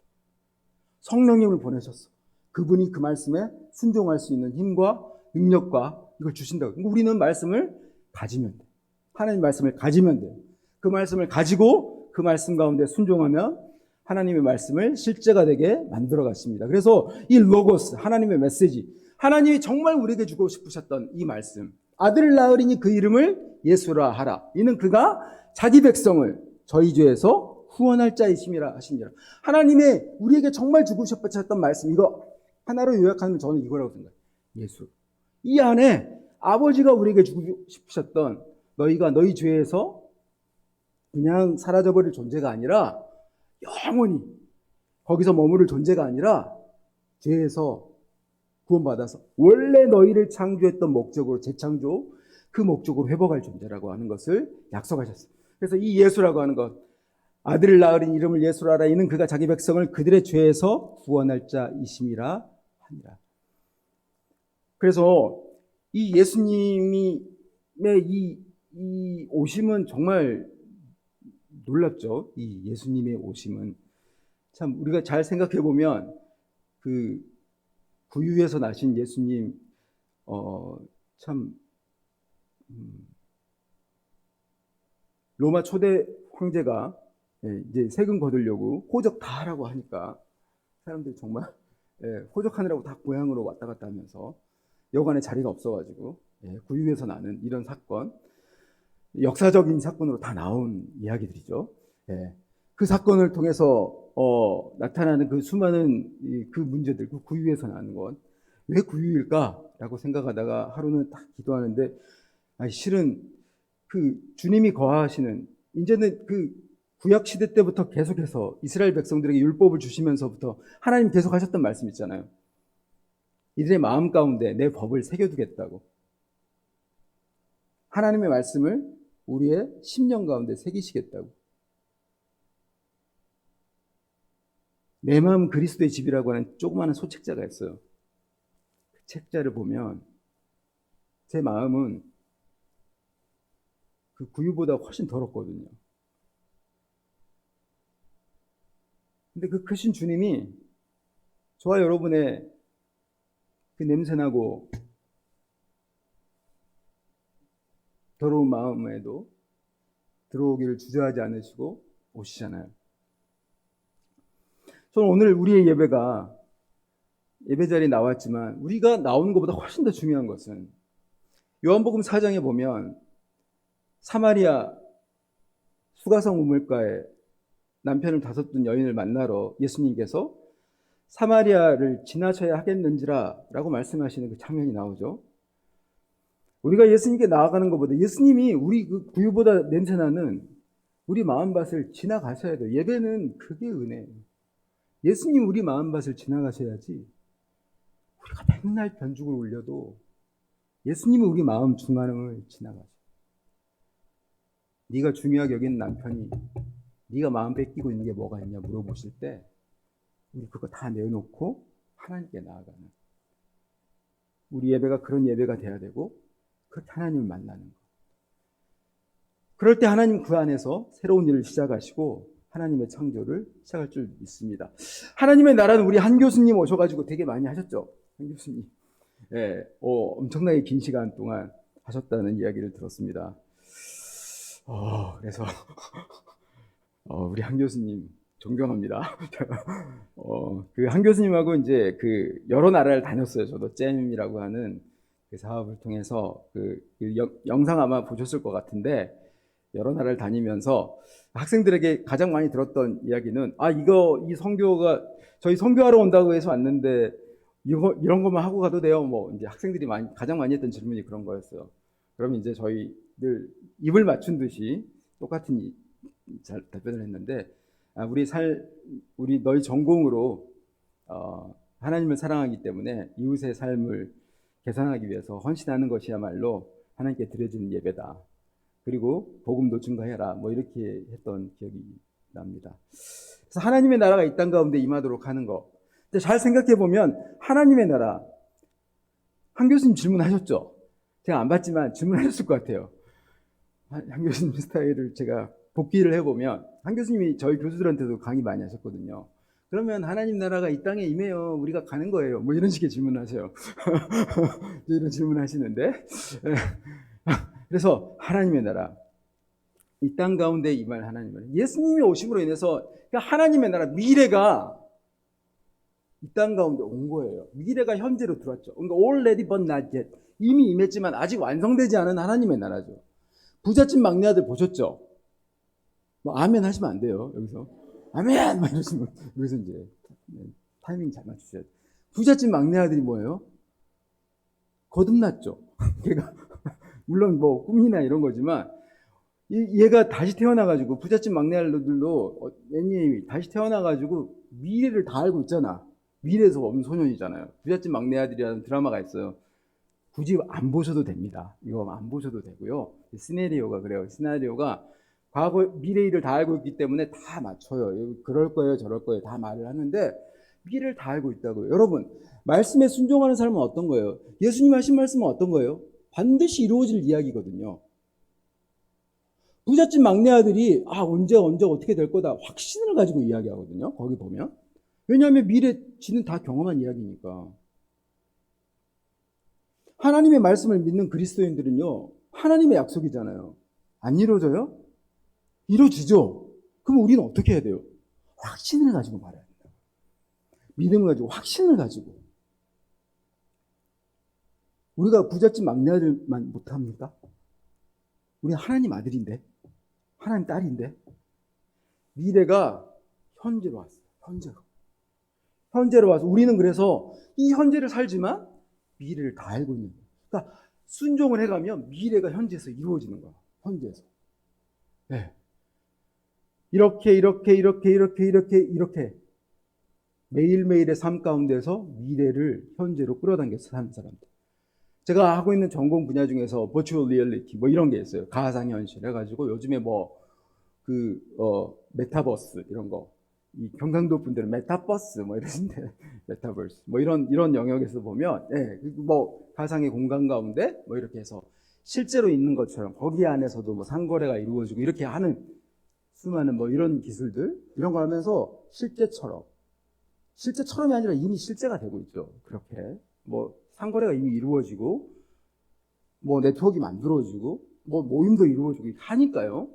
성령님을 보내셨어. 그분이 그 말씀에 순종할 수 있는 힘과 능력과 이걸 주신다고. 우리는 말씀을 가지면 돼. 하나님 말씀을 가지면 돼. 그 말씀을 가지고 그 말씀 가운데 순종하면 하나님의 말씀을 실제가 되게 만들어 갔습니다. 그래서 이 로고스, 하나님의 메시지, 하나님이 정말 우리에게 주고 싶으셨던 이 말씀, 아들을 낳으리니 그 이름을 예수라 하라. 이는 그가 자기 백성을 저희 죄에서 후원할 자이심이라 하시니라. 하나님의 우리에게 정말 주고 싶으셨던 말씀, 이거 하나로 요약하면 저는 이거라고 생각해요. 예수. 이 안에 아버지가 우리에게 주고 싶으셨던 너희가 너희 죄에서 그냥 사라져버릴 존재가 아니라 영원히 거기서 머무를 존재가 아니라 죄에서 구원받아서 원래 너희를 창조했던 목적으로 재창조 그 목적으로 회복할 존재라고 하는 것을 약속하셨어요. 그래서 이 예수라고 하는 것, 아들을 낳으린 이름을 예수라 하라. 이는 그가 자기 백성을 그들의 죄에서 구원할 자이심이라 하니라. 그래서 이 예수님의 이 오심은 정말 놀랍죠. 이 예수님의 오심은 참 우리가 잘 생각해 보면 그 구유에서 나신 예수님 참 로마 초대 황제가 이제 세금 거두려고 호적 다 하라고 하니까 사람들이 정말 호적하느라고 다 고향으로 왔다 갔다 하면서 여관에 자리가 없어가지고 구유에서 나는 이런 사건, 역사적인 사건으로 다 나온 이야기들이죠. 그 사건을 통해서 나타나는 그 수많은 그 문제들, 그 구유에서 나는 것, 왜 구유일까라고 생각하다가 하루는 딱 기도하는데, 실은 그 주님이 거하시는 이제는 그 구약 시대 때부터 계속해서 이스라엘 백성들에게 율법을 주시면서부터 하나님 계속 하셨던 말씀 있잖아요. 이들의 마음 가운데 내 법을 새겨두겠다고. 하나님의 말씀을 우리의 심령 가운데 새기시겠다고. 내 마음 그리스도의 집이라고 하는 조그마한 소책자가 있어요. 그 책자를 보면 제 마음은 그 구유보다 훨씬 더럽거든요. 근데 그 크신 주님이 저와 여러분의 그 냄새나고 더러운 마음에도 들어오기를 주저하지 않으시고 오시잖아요. 저는 오늘 우리의 예배가 예배 자리에 나왔지만 우리가 나오는 것보다 훨씬 더 중요한 것은 요한복음 4장에 보면 사마리아 수가성 우물가에 남편을 다섯 둔 여인을 만나러 예수님께서 사마리아를 지나셔야 하겠는지라 라고 말씀하시는 그 장면이 나오죠. 우리가 예수님께 나아가는 것보다 예수님이 우리 그 구유보다 냄새나는 우리 마음밭을 지나가셔야 돼요. 예배는 그게 은혜예요. 예수님 우리 마음밭을 지나가셔야지 우리가 맨날 변죽을 올려도 예수님은 우리 마음 중앙을 지나가죠. 네가 중요하게 여기는 남편이 네가 마음 뺏기고 있는 게 뭐가 있냐 물어보실 때 우리 그거 다 내놓고 하나님께 나아가는 우리 예배가 그런 예배가 돼야 되고 그렇게 하나님을 만나는 것. 그럴 때 하나님 그 안에서 새로운 일을 시작하시고 하나님의 창조를 시작할 줄 믿습니다. 하나님의 나라는 우리 한 교수님 오셔가지고 되게 많이 하셨죠. 한 교수님. 엄청나게 긴 시간 동안 하셨다는 이야기를 들었습니다. 그래서 우리 한 교수님 존경합니다. 그 한 교수님하고 이제 그 여러 나라를 다녔어요. 저도 잼이라고 하는 그 사업을 통해서 그 영상 아마 보셨을 것 같은데 여러 나라를 다니면서 학생들에게 가장 많이 들었던 이야기는 이 선교가 저희 선교하러 온다고 해서 왔는데 이런 것만 하고 가도 돼요. 뭐 이제 학생들이 가장 많이 했던 질문이 그런 거였어요. 그러면 이제 저희들 입을 맞춘 듯이 똑같은 답변을 했는데 우리 너희 전공으로 하나님을 사랑하기 때문에 이웃의 삶을 개선하기 위해서 헌신하는 것이야말로 하나님께 드려지는 예배다. 그리고 복음도 증거해라. 뭐 이렇게 했던 기억이 납니다. 그래서 하나님의 나라가 이 땅 가운데 임하도록 하는 거. 근데 잘 생각해 보면 하나님의 나라, 한 교수님 질문하셨죠? 제가 안 봤지만 질문하셨을 것 같아요. 한 교수님 스타일을 제가 복기를 해보면 한 교수님이 저희 교수들한테도 강의 많이 하셨거든요. 그러면 하나님 나라가 이 땅에 임해요. 우리가 가는 거예요. 뭐 이런 식의 질문하세요. 이런 질문하시는데 그래서 하나님의 나라, 이 땅 가운데 임할 하나님의 나라. 예수님이 오심으로 인해서 하나님의 나라, 미래가 이 땅 가운데 온 거예요. 미래가 현재로 들어왔죠. 그러니까 already but not yet. 이미 임했지만 아직 완성되지 않은 하나님의 나라죠. 부잣집 막내 아들 보셨죠? 뭐 아멘 하시면 안 돼요. 여기서 아멘 막 이러시면 여기서 이제 타이밍 잘 맞추셔야 돼요. 부잣집 막내 아들이 뭐예요? 거듭났죠. 걔가 물론 뭐 꿈이나 이런 거지만 얘가 다시 태어나가지고 부잣집 막내 아들들도 애니메이 다시 태어나가지고 미래를 다 알고 있잖아. 미래에서 온 소년이잖아요. 부잣집 막내 아들이라는 드라마가 있어요. 굳이 안 보셔도 됩니다. 이거 안 보셔도 되고요. 시나리오가 그래요. 시나리오가 과거 미래 일을 다 알고 있기 때문에 다 맞춰요. 그럴 거예요, 저럴 거예요, 다 말을 하는데 미래를 다 알고 있다고요. 여러분, 말씀에 순종하는 사람은 어떤 거예요? 예수님 하신 말씀은 어떤 거예요? 반드시 이루어질 이야기거든요. 부잣집 막내 아들이 언제 어떻게 될 거다 확신을 가지고 이야기하거든요. 거기 보면. 왜냐하면 미래 지는 다 경험한 이야기니까. 하나님의 말씀을 믿는 그리스도인들은요, 하나님의 약속이잖아요. 안 이루어져요? 이루어지죠? 그럼 우리는 어떻게 해야 돼요? 확신을 가지고 말해야 돼요. 믿음을 가지고, 확신을 가지고. 우리가 부잣집 막내 아들만 못합니까? 우리는 하나님 아들인데, 하나님 딸인데, 미래가 현재로 왔어요. 현재로 와서 우리는 그래서 이 현재를 살지만 미래를 다 알고 있는 거예요. 그러니까 순종을 해가면 미래가 현재에서 이루어지는 거야. 현재에서. 네. 이렇게 매일매일의 삶 가운데서 미래를 현재로 끌어당겨서 사는 사람들. 제가 하고 있는 전공 분야 중에서 버추얼 리얼리티 뭐 이런 게 있어요. 가상현실 해가지고 요즘에 메타버스 이런 거. 이 경상도 분들은 메타버스 뭐 이러는데 메타버스 뭐 이런 영역에서 보면 뭐 가상의 공간 가운데 뭐 이렇게 해서 실제로 있는 것처럼 거기 안에서도 뭐 상거래가 이루어지고 이렇게 하는 수많은 뭐 이런 기술들 이런 거 하면서 실제처럼이 아니라 이미 실제가 되고 있죠. 그렇게 뭐 상거래가 이미 이루어지고 뭐 네트워크가 만들어지고 뭐 모임도 이루어지고 하니까요.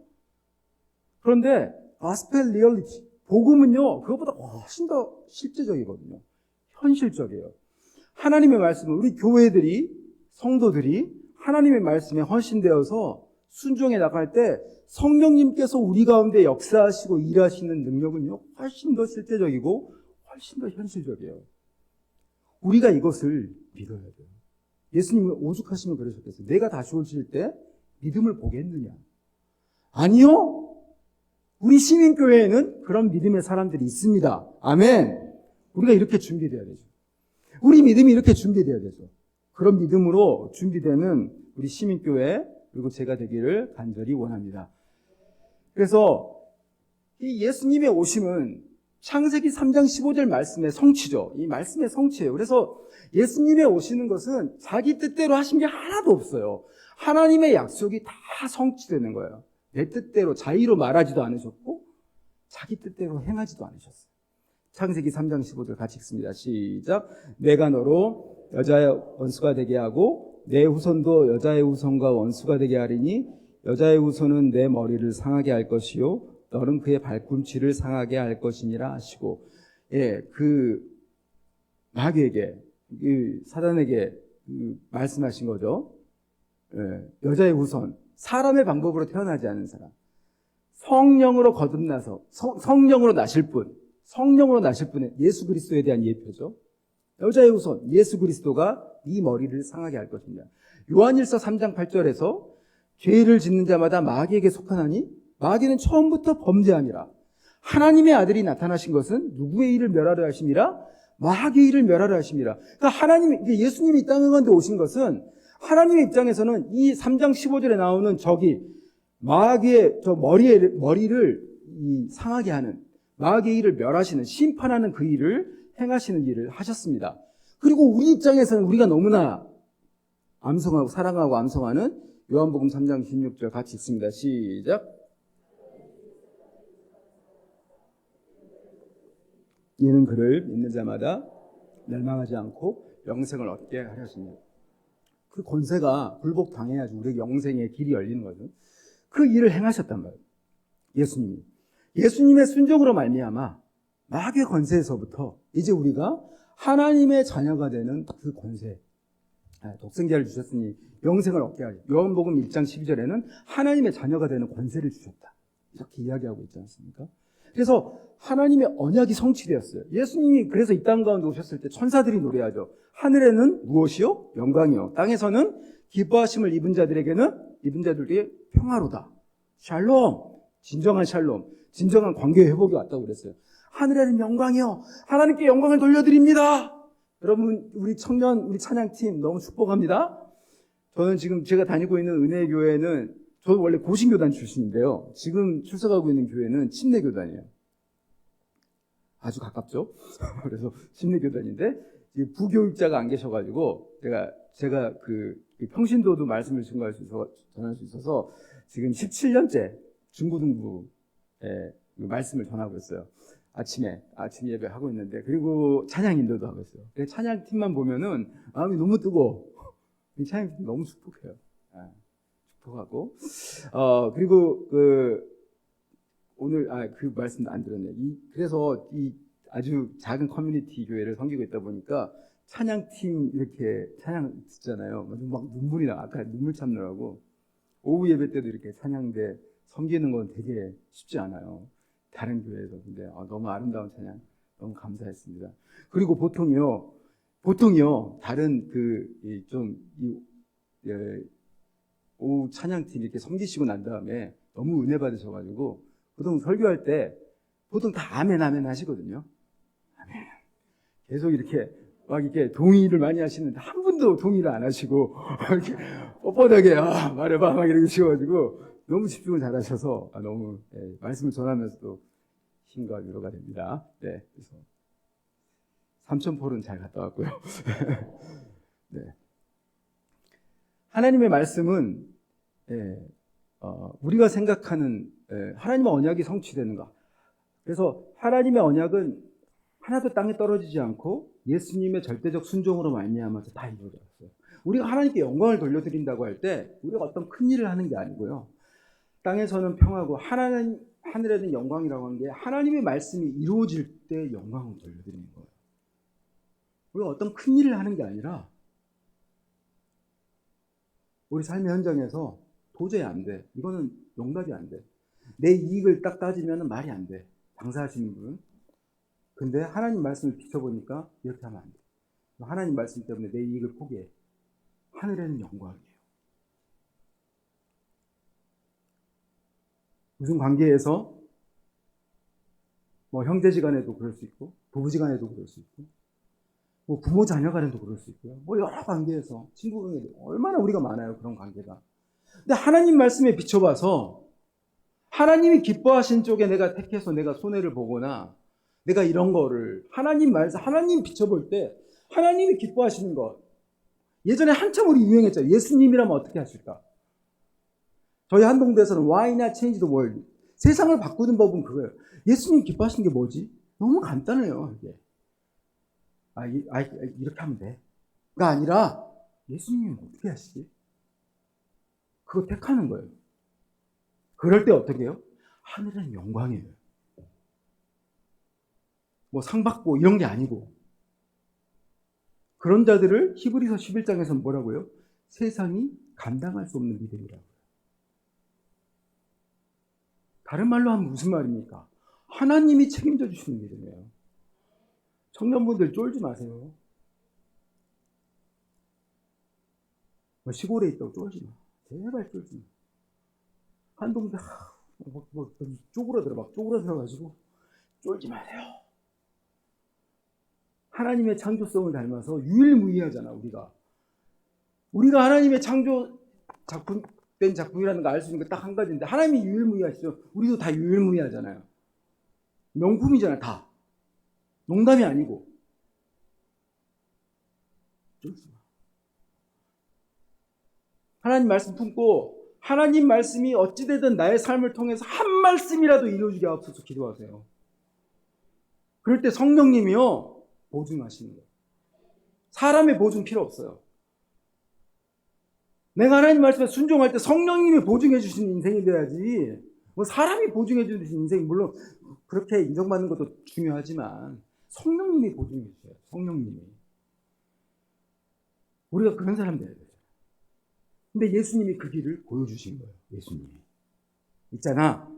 그런데 가스펠 리얼리티 복음은요, 그것보다 훨씬 더 실제적이거든요. 현실적이에요. 하나님의 말씀을 우리 교회들이, 성도들이 하나님의 말씀에 헌신되어서 순종해 나갈 때 성령님께서 우리 가운데 역사하시고 일하시는 능력은요, 훨씬 더 실제적이고 훨씬 더 현실적이에요. 우리가 이것을 믿어야 돼요. 예수님은 오죽하시면 그러셨겠어요. 내가 다시 오실 때 믿음을 보겠느냐? 아니요. 우리 시민교회에는 그런 믿음의 사람들이 있습니다. 아멘. 우리가 이렇게 준비되어야 되죠. 우리 믿음이 이렇게 준비되어야 되죠. 그런 믿음으로 준비되는 우리 시민교회 그리고 제가 되기를 간절히 원합니다. 그래서 이 예수님의 오심은 창세기 3장 15절 말씀의 성취죠. 이 말씀의 성취예요. 그래서 예수님의 오시는 것은 자기 뜻대로 하신 게 하나도 없어요. 하나님의 약속이 다 성취되는 거예요. 내 뜻대로 자의로 말하지도 않으셨고 자기 뜻대로 행하지도 않으셨어요. 창세기 3장 15절 같이 읽습니다. 시작. 내가 너로 여자의 원수가 되게 하고 내 후손도 여자의 후손과 원수가 되게 하리니 여자의 후손은 내 머리를 상하게 할 것이요 너는 그의 발꿈치를 상하게 할 것이니라 하시고 마귀에게 사단에게 말씀하신 거죠. 여자의 후손 사람의 방법으로 태어나지 않은 사람, 성령으로 거듭나서 성령으로 나실 분의 예수 그리스도에 대한 예표죠. 여자의 후손 예수 그리스도가 네 머리를 상하게 할 것이냐. 요한일서 3장 8절에서 죄를 짓는 자마다 마귀에게 속하나니 마귀는 처음부터 범죄함이라. 하나님의 아들이 나타나신 것은 누구의 일을 멸하려 하심이라? 마귀의 일을 멸하라 하십니다. 그러니까 예수님이 이 땅에 가운데 오신 것은 하나님의 입장에서는 이 3장 15절에 나오는 저기 마귀의 저 머리를 상하게 하는 마귀의 일을 멸하시는 심판하는 그 일을 행하시는 일을 하셨습니다. 그리고 우리 입장에서는 우리가 너무나 암송하고 사랑하고 암송하는 요한복음 3장 16절 같이 읽습니다. 시작. 이는 그를 믿는 자마다 멸망하지 않고 영생을 얻게 하려 하십니다. 그 권세가 굴복당해야지 우리에게 영생의 길이 열리는 거죠. 그 일을 행하셨단 말이에요. 예수님이. 예수님의 순종으로 말미암아 마귀의 권세에서부터 이제 우리가 하나님의 자녀가 되는 그 권세, 독생자를 주셨으니 영생을 얻게 하리. 요한복음 1장 12절에는 하나님의 자녀가 되는 권세를 주셨다. 이렇게 이야기하고 있지 않습니까? 그래서 하나님의 언약이 성취되었어요. 예수님이 그래서 이 땅 가운데 오셨을 때 천사들이 노래하죠. 하늘에는 무엇이요? 영광이요. 땅에서는 기뻐하심을 입은 자들에게 평화로다. 샬롬. 진정한 샬롬. 진정한 관계 회복이 왔다고 그랬어요. 하늘에는 영광이요. 하나님께 영광을 돌려드립니다. 여러분, 우리 찬양팀 너무 축복합니다. 저는 지금 제가 다니고 있는 은혜교회는 저도 원래 고신교단 출신인데요. 지금 출석하고 있는 교회는 침례교단이에요. 아주 가깝죠? 그래서 침례교단인데 부교육자가 안 계셔가지고 제가 그 평신도도 말씀을 전할 수 있어서 지금 17년째 중고등부에 말씀을 전하고 있어요. 아침 예배 하고 있는데, 그리고 찬양 인도도 하고 있어요. 찬양팀만 보면은 마음이 너무 뜨거워. 이 찬양팀 너무 축복해요. 축복하고. 그리고 오늘 그 말씀도 안 들었네. 그래서 이 아주 작은 커뮤니티 교회를 섬기고 있다 보니까 찬양팀 이렇게 찬양 듣잖아요. 막 눈물이 나. 아까 눈물 참느라고 오후 예배 때도 이렇게 찬양대 섬기는 건 되게 쉽지 않아요. 다른 교회에서. 근데 너무 아름다운 찬양 너무 감사했습니다. 그리고 보통이요 다른 오후 찬양팀 이렇게 섬기시고 난 다음에 너무 은혜 받으셔가지고 보통 설교할 때 보통 다 아멘 하시거든요. 아멘. 계속 이렇게 막 이렇게 동의를 많이 하시는데 한 분도 동의를 안 하시고 이렇게 뻣뻣하게 말해봐 막 이러시가지고 너무 집중을 잘하셔서 너무 말씀을 전하면서도 힘과 위로가 됩니다. 네, 그래서 삼천포는 잘 갔다 왔고요. 네. 하나님의 말씀은 우리가 생각하는 하나님의 언약이 성취되는가. 그래서 하나님의 언약은 하나도 땅에 떨어지지 않고 예수님의 절대적 순종으로 말미암아서 다 이루어졌어요. 우리가 하나님께 영광을 돌려드린다고 할 때 우리가 어떤 큰 일을 하는 게 아니고요. 땅에서는 평화고 하늘에는 영광이라고 하는 게 하나님의 말씀이 이루어질 때 영광을 돌려드리는 거예요. 우리가 어떤 큰 일을 하는 게 아니라 우리 삶의 현장에서 도저히 안 돼. 이거는 용납이 안 돼. 내 이익을 딱 따지면 말이 안 돼. 장사하시는 분은. 근데 하나님 말씀을 비춰보니까 이렇게 하면 안 돼. 하나님 말씀 때문에 내 이익을 포기해. 하늘에는 영광이에요. 무슨 관계에서 형제지간에도 그럴 수 있고 부부지간에도 그럴 수 있고 부모 자녀 간에도 그럴 수 있고요. 여러 관계에서 친구 관계도 얼마나 우리가 많아요. 그런 관계가. 근데 하나님 말씀에 비춰봐서 하나님이 기뻐하신 쪽에 내가 택해서 내가 손해를 보거나 내가 이런 거를 하나님 비춰볼 때 하나님이 기뻐하시는 것. 예전에 한참 우리 유행했죠. 예수님이라면 어떻게 하실까? 저희 한동대에서는 Why not change the world? 세상을 바꾸는 법은 그거예요. 예수님 기뻐하시는 게 뭐지? 너무 간단해요. 이게. 이렇게 하면 돼. 가 아니라 예수님은 어떻게 하시지? 그거 택하는 거예요. 그럴 때 어떻게 해요? 하늘은 영광이에요. 상 받고 이런 게 아니고. 그런 자들을 히브리서 11장에서는 뭐라고요? 세상이 감당할 수 없는 믿음이라고요. 다른 말로 하면 무슨 말입니까? 하나님이 책임져 주시는 믿음이에요. 청년분들 쫄지 마세요. 시골에 있다고 쫄지 마. 제발 쫄지 마. 한동대 쪼그라들어가지고 쫄지 마세요. 하나님의 창조성을 닮아서 유일무이하잖아. 우리가 하나님의 창조 된 작품이라는 거 알 수 있는 게 딱 한 가지인데, 하나님이 유일무이하시죠. 우리도 다 유일무이하잖아요. 명품이잖아, 다. 농담이 아니고. 하나님 말씀 품고, 하나님 말씀이 어찌되든 나의 삶을 통해서 한 말씀이라도 이루어지게 하옵소서 기도하세요. 그럴 때 성령님이요, 보증하시는 거예요. 사람의 보증 필요 없어요. 내가 하나님 말씀에 순종할 때 성령님이 보증해 주시는 인생이 돼야지, 뭐 사람이 보증해 주는 인생이 물론 그렇게 인정받는 것도 중요하지만 성령님이 보증해 주셔요. 성령님이. 우리가 그런 사람 돼야 돼요. 근데 예수님이 그 길을 보여주신 거예요. 예수님이. 있잖아.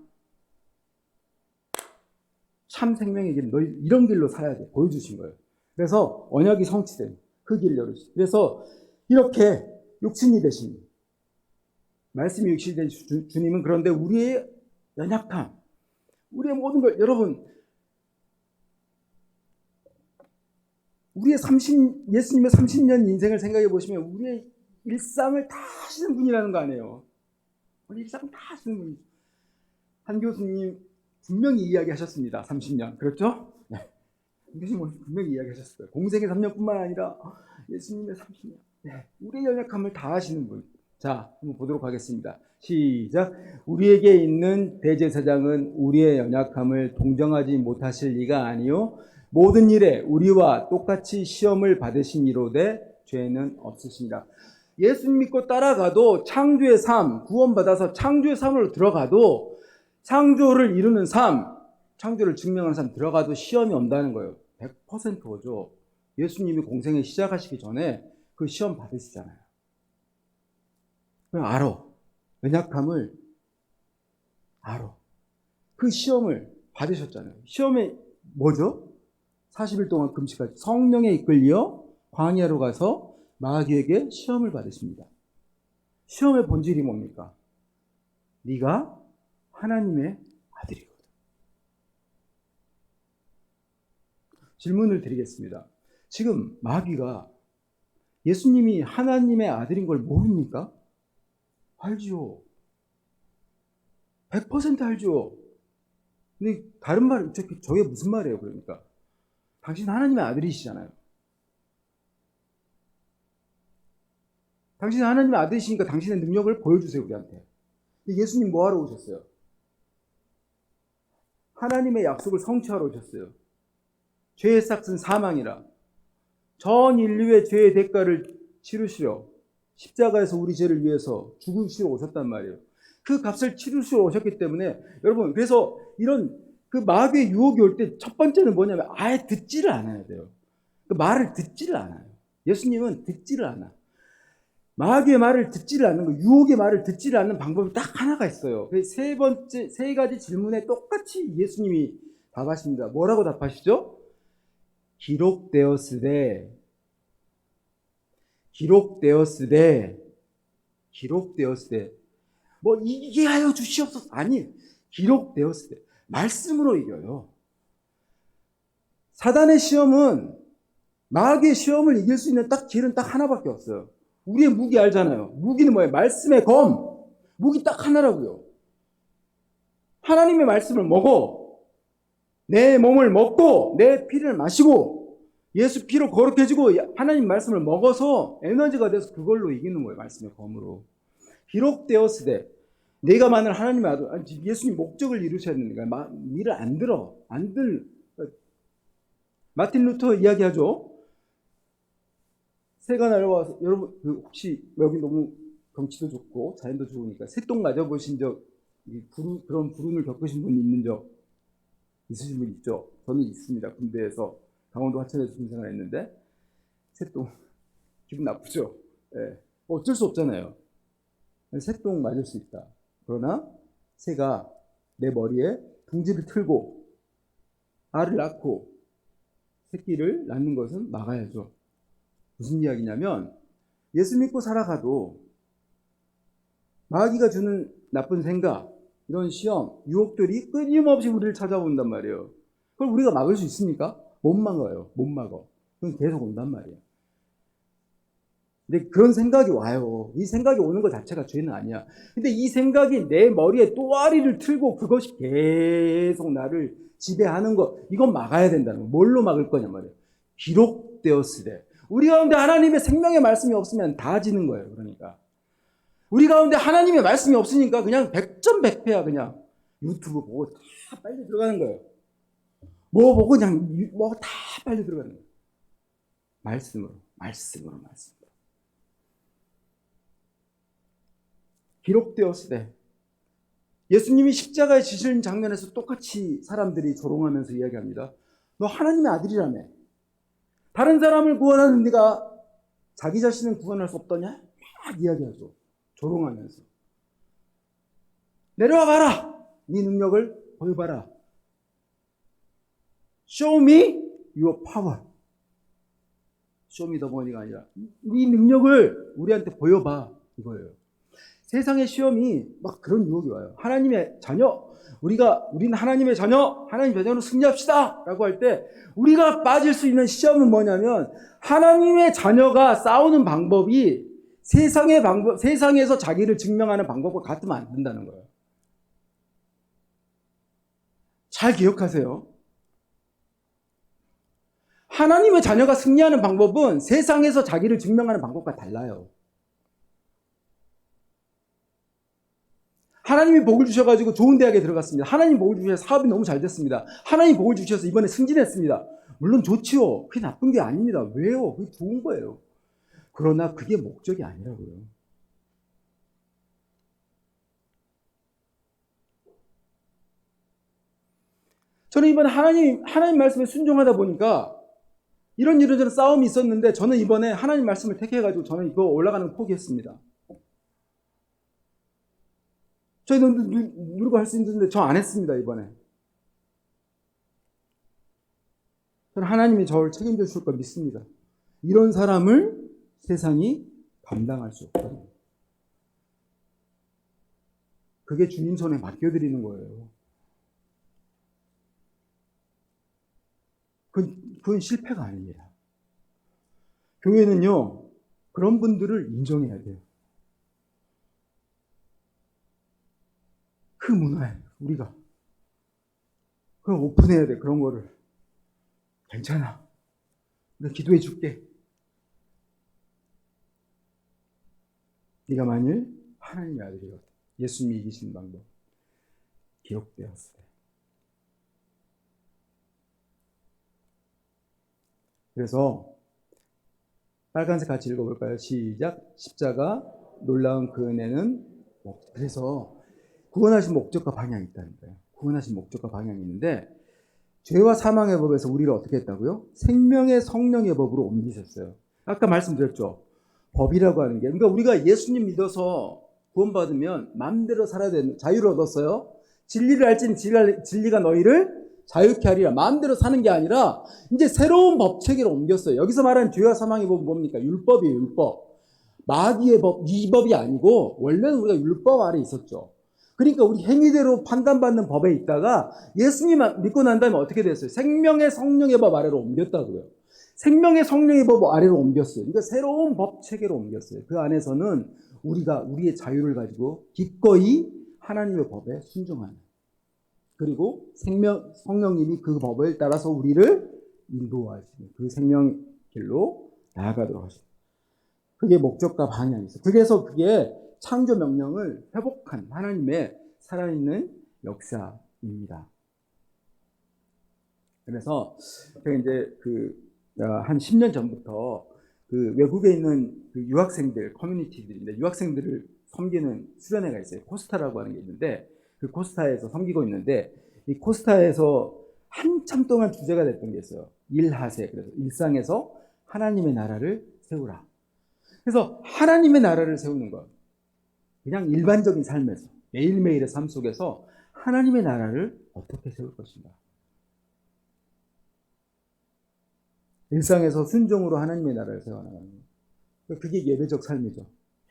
참 생명의 길, 너희 이런 길로 살아야 돼. 보여주신 거예요. 그래서 언약이 성취된 그 길을 열어주신. 그래서 이렇게 육신이 되신, 말씀이 육신이 된 주님은, 그런데 우리의 연약함, 우리의 모든 걸, 여러분, 우리의 예수님의 30년 인생을 생각해 보시면 우리의 일상을 다 하시는 분이라는 거 아니에요. 우리 일상을 다 하시는 분이죠. 한 교수님 분명히 이야기하셨습니다. 30년. 그렇죠? 네. 교수님 분명히 이야기하셨어요. 공생의 3년뿐만 아니라 예수님의 30년. 네. 우리의 연약함을 다 하시는 분. 자, 한번 보도록 하겠습니다. 시작. 우리에게 있는 대제사장은 우리의 연약함을 동정하지 못하실 리가 아니요 모든 일에 우리와 똑같이 시험을 받으신 이로되 죄는 없으시니라. 예수님 믿고 따라가도, 창조의 삶, 구원받아서 창조의 삶으로 들어가도, 창조를 이루는 삶, 창조를 증명하는 삶 들어가도 시험이 온다는 거예요. 100% 오죠. 예수님이 공생을 시작하시기 전에 그 시험 받으시잖아요. 그냥 알아. 연약함을 알아. 그 시험을 받으셨잖아요. 시험이 뭐죠? 40일 동안 금식하지. 성령에 이끌려 광야로 가서 마귀에게 시험을 받으십니다. 시험의 본질이 뭡니까? 네가 하나님의 아들이거든. 질문을 드리겠습니다. 지금 마귀가 예수님이 하나님의 아들인 걸 모릅니까? 알죠. 100% 알죠. 근데 다른 말, 저게 무슨 말이에요, 그러니까? 당신 하나님의 아들이시잖아요. 당신은 하나님의 아들이시니까 당신의 능력을 보여주세요, 우리한테. 예수님 뭐 하러 오셨어요? 하나님의 약속을 성취하러 오셨어요. 죄의 삭은 사망이라. 전 인류의 죄의 대가를 치르시려 십자가에서 우리 죄를 위해서 죽으시러 오셨단 말이에요. 그 값을 치르시러 오셨기 때문에, 여러분, 그래서 이런 그 마귀의 유혹이 올 때 첫 번째는 뭐냐면 아예 듣지를 않아야 돼요. 그 말을 듣지를 않아요. 예수님은 듣지를 않아. 마귀의 말을 듣지를 않는 거, 유혹의 말을 듣지를 않는 방법이 딱 하나가 있어요. 세 가지 질문에 똑같이 예수님이 답하십니다. 뭐라고 답하시죠? 기록되었으되, 뭐 이기게 하여 주시옵소서. 아니, 기록되었으되, 말씀으로 이겨요. 사단의 시험은, 마귀의 시험을 이길 수 있는 길은 딱 하나밖에 없어요. 우리의 무기 알잖아요. 무기는 뭐예요? 말씀의 검. 무기 딱 하나라고요. 하나님의 말씀을 먹어. 내 몸을 먹고 내 피를 마시고 예수 피로 거룩해지고 하나님 말씀을 먹어서 에너지가 돼서 그걸로 이기는 거예요. 말씀의 검으로. 기록되었으되, 내가 만일 하나님의 아들, 예수님 목적을 이루셔야 되니까 미를 안 들어. 마틴 루터 이야기하죠. 새가 날아와서, 여러분 혹시 여기 너무 경치도 좋고 자연도 좋으니까 새똥 맞아보신 적, 그런 불운을 겪으신 분이 있으신 분 있죠? 저는 있습니다. 군대에서 강원도 하천에서 군생활 했는데 새똥 기분 나쁘죠? 네. 어쩔 수 없잖아요. 새똥 맞을 수 있다. 그러나 새가 내 머리에 둥지를 틀고 알을 낳고 새끼를 낳는 것은 막아야죠. 무슨 이야기냐면, 예수 믿고 살아가도 마귀가 주는 나쁜 생각, 이런 시험, 유혹들이 끊임없이 우리를 찾아온단 말이에요. 그걸 우리가 막을 수 있습니까? 못 막아요. 못 막아. 그건 계속 온단 말이에요. 근데 그런 생각이 와요. 이 생각이 오는 것 자체가 죄는 아니야. 근데 이 생각이 내 머리에 또아리를 틀고 그것이 계속 나를 지배하는 것, 이건 막아야 된다는 거. 뭘로 막을 거냐 말이에요. 기록되었으되. 우리 가운데 하나님의 생명의 말씀이 없으면 다 지는 거예요. 그러니까. 우리 가운데 하나님의 말씀이 없으니까 그냥 백전백패야. 그냥 유튜브 보고 다 빨리 들어가는 거예요. 뭐 보고 그냥 뭐 다 빨리 들어가는 거예요. 말씀으로. 기록되었으되. 예수님이 십자가에 지신 장면에서 똑같이 사람들이 조롱하면서 이야기합니다. 너 하나님의 아들이라며. 다른 사람을 구원하는 네가 자기 자신을 구원할 수 없더냐? 막 이야기하죠. 조롱하면서. 내려와 봐라. 네 능력을 보여봐라. Show me your power. Show me the money가 아니라 네 능력을 우리한테 보여봐. 이거예요. 세상의 시험이 막 그런 유혹이 와요. 하나님의 자녀, 우리는 하나님의 자녀, 하나님의 자녀로 승리합시다 라고 할 때 우리가 빠질 수 있는 시험은 뭐냐면 하나님의 자녀가 싸우는 방법이 세상에서 자기를 증명하는 방법과 같으면 안 된다는 거예요. 잘 기억하세요. 하나님의 자녀가 승리하는 방법은 세상에서 자기를 증명하는 방법과 달라요. 하나님이 복을 주셔가지고 좋은 대학에 들어갔습니다. 하나님 복을 주셔서 사업이 너무 잘 됐습니다. 하나님 복을 주셔서 이번에 승진했습니다. 물론 좋지요. 그게 나쁜 게 아닙니다. 왜요? 그게 좋은 거예요. 그러나 그게 목적이 아니라고요. 저는 이번에 하나님 말씀에 순종하다 보니까 이런저런 싸움이 있었는데 저는 이번에 하나님 말씀을 택해가지고 저는 이거 올라가는 거 포기했습니다. 저희는 누르고 할 수 있는데 저 안 했습니다, 이번에. 저는 하나님이 저를 책임져 주실 걸 믿습니다. 이런 사람을 세상이 감당할 수 없거든요. 그게 주님 손에 맡겨드리는 거예요. 그건 실패가 아닙니다. 교회는요, 그런 분들을 인정해야 돼요. 그 문화에 우리가 그럼 오픈해야 돼. 그런 거를. 괜찮아. 내가 기도해 줄게. 네가 만일 하나님의 아들이거든. 예수님이 이기신 방법 기록되었어요. 그래서 빨간색 같이 읽어볼까요? 시작. 십자가 놀라운 그 은혜는 그래서 구원하신 목적과 방향이 있다는 거예요. 구원하신 목적과 방향이 있는데 죄와 사망의 법에서 우리를 어떻게 했다고요? 생명의 성령의 법으로 옮기셨어요. 아까 말씀드렸죠. 법이라고 하는 게 그러니까 우리가 예수님 믿어서 구원받으면 마음대로 살아야 되는 자유를 얻었어요. 진리를 알지니 진리가 너희를 자유케 하리라. 마음대로 사는 게 아니라 이제 새로운 법 체계로 옮겼어요. 여기서 말하는 죄와 사망의 법은 뭡니까? 율법이에요. 율법. 마귀의 법, 이 법이 아니고 원래는 우리가 율법 아래 있었죠. 그러니까 우리 행위대로 판단받는 법에 있다가 예수님 믿고 난 다음에 어떻게 됐어요? 생명의 성령의 법 아래로 옮겼다고요. 생명의 성령의 법 아래로 옮겼어요. 그러니까 새로운 법 체계로 옮겼어요. 그 안에서는 우리가 우리의 자유를 가지고 기꺼이 하나님의 법에 순종하는 그리고 성령님이 그 법을 따라서 우리를 인도하시는 그 생명 길로 나아가도록 하십니다. 그게 목적과 방향이 있어요. 그래서 그게 창조 명령을 회복한 하나님의 살아있는 역사입니다. 그래서 제가 이제 한 10년 전부터 그 외국에 있는 그 유학생들 커뮤니티들인데 유학생들을 섬기는 수련회가 있어요. 코스타라고 하는 게 있는데 그 코스타에서 섬기고 있는데 이 코스타에서 한참 동안 주제가 됐던 게 있어요. 일하세. 그래서 일상에서 하나님의 나라를 세우라. 그래서 하나님의 나라를 세우는 것. 그냥 일반적인 삶에서 매일매일의 삶 속에서 하나님의 나라를 어떻게 세울 것인가. 일상에서 순종으로 하나님의 나라를 세워나가는 거예요. 그게 예배적 삶이죠.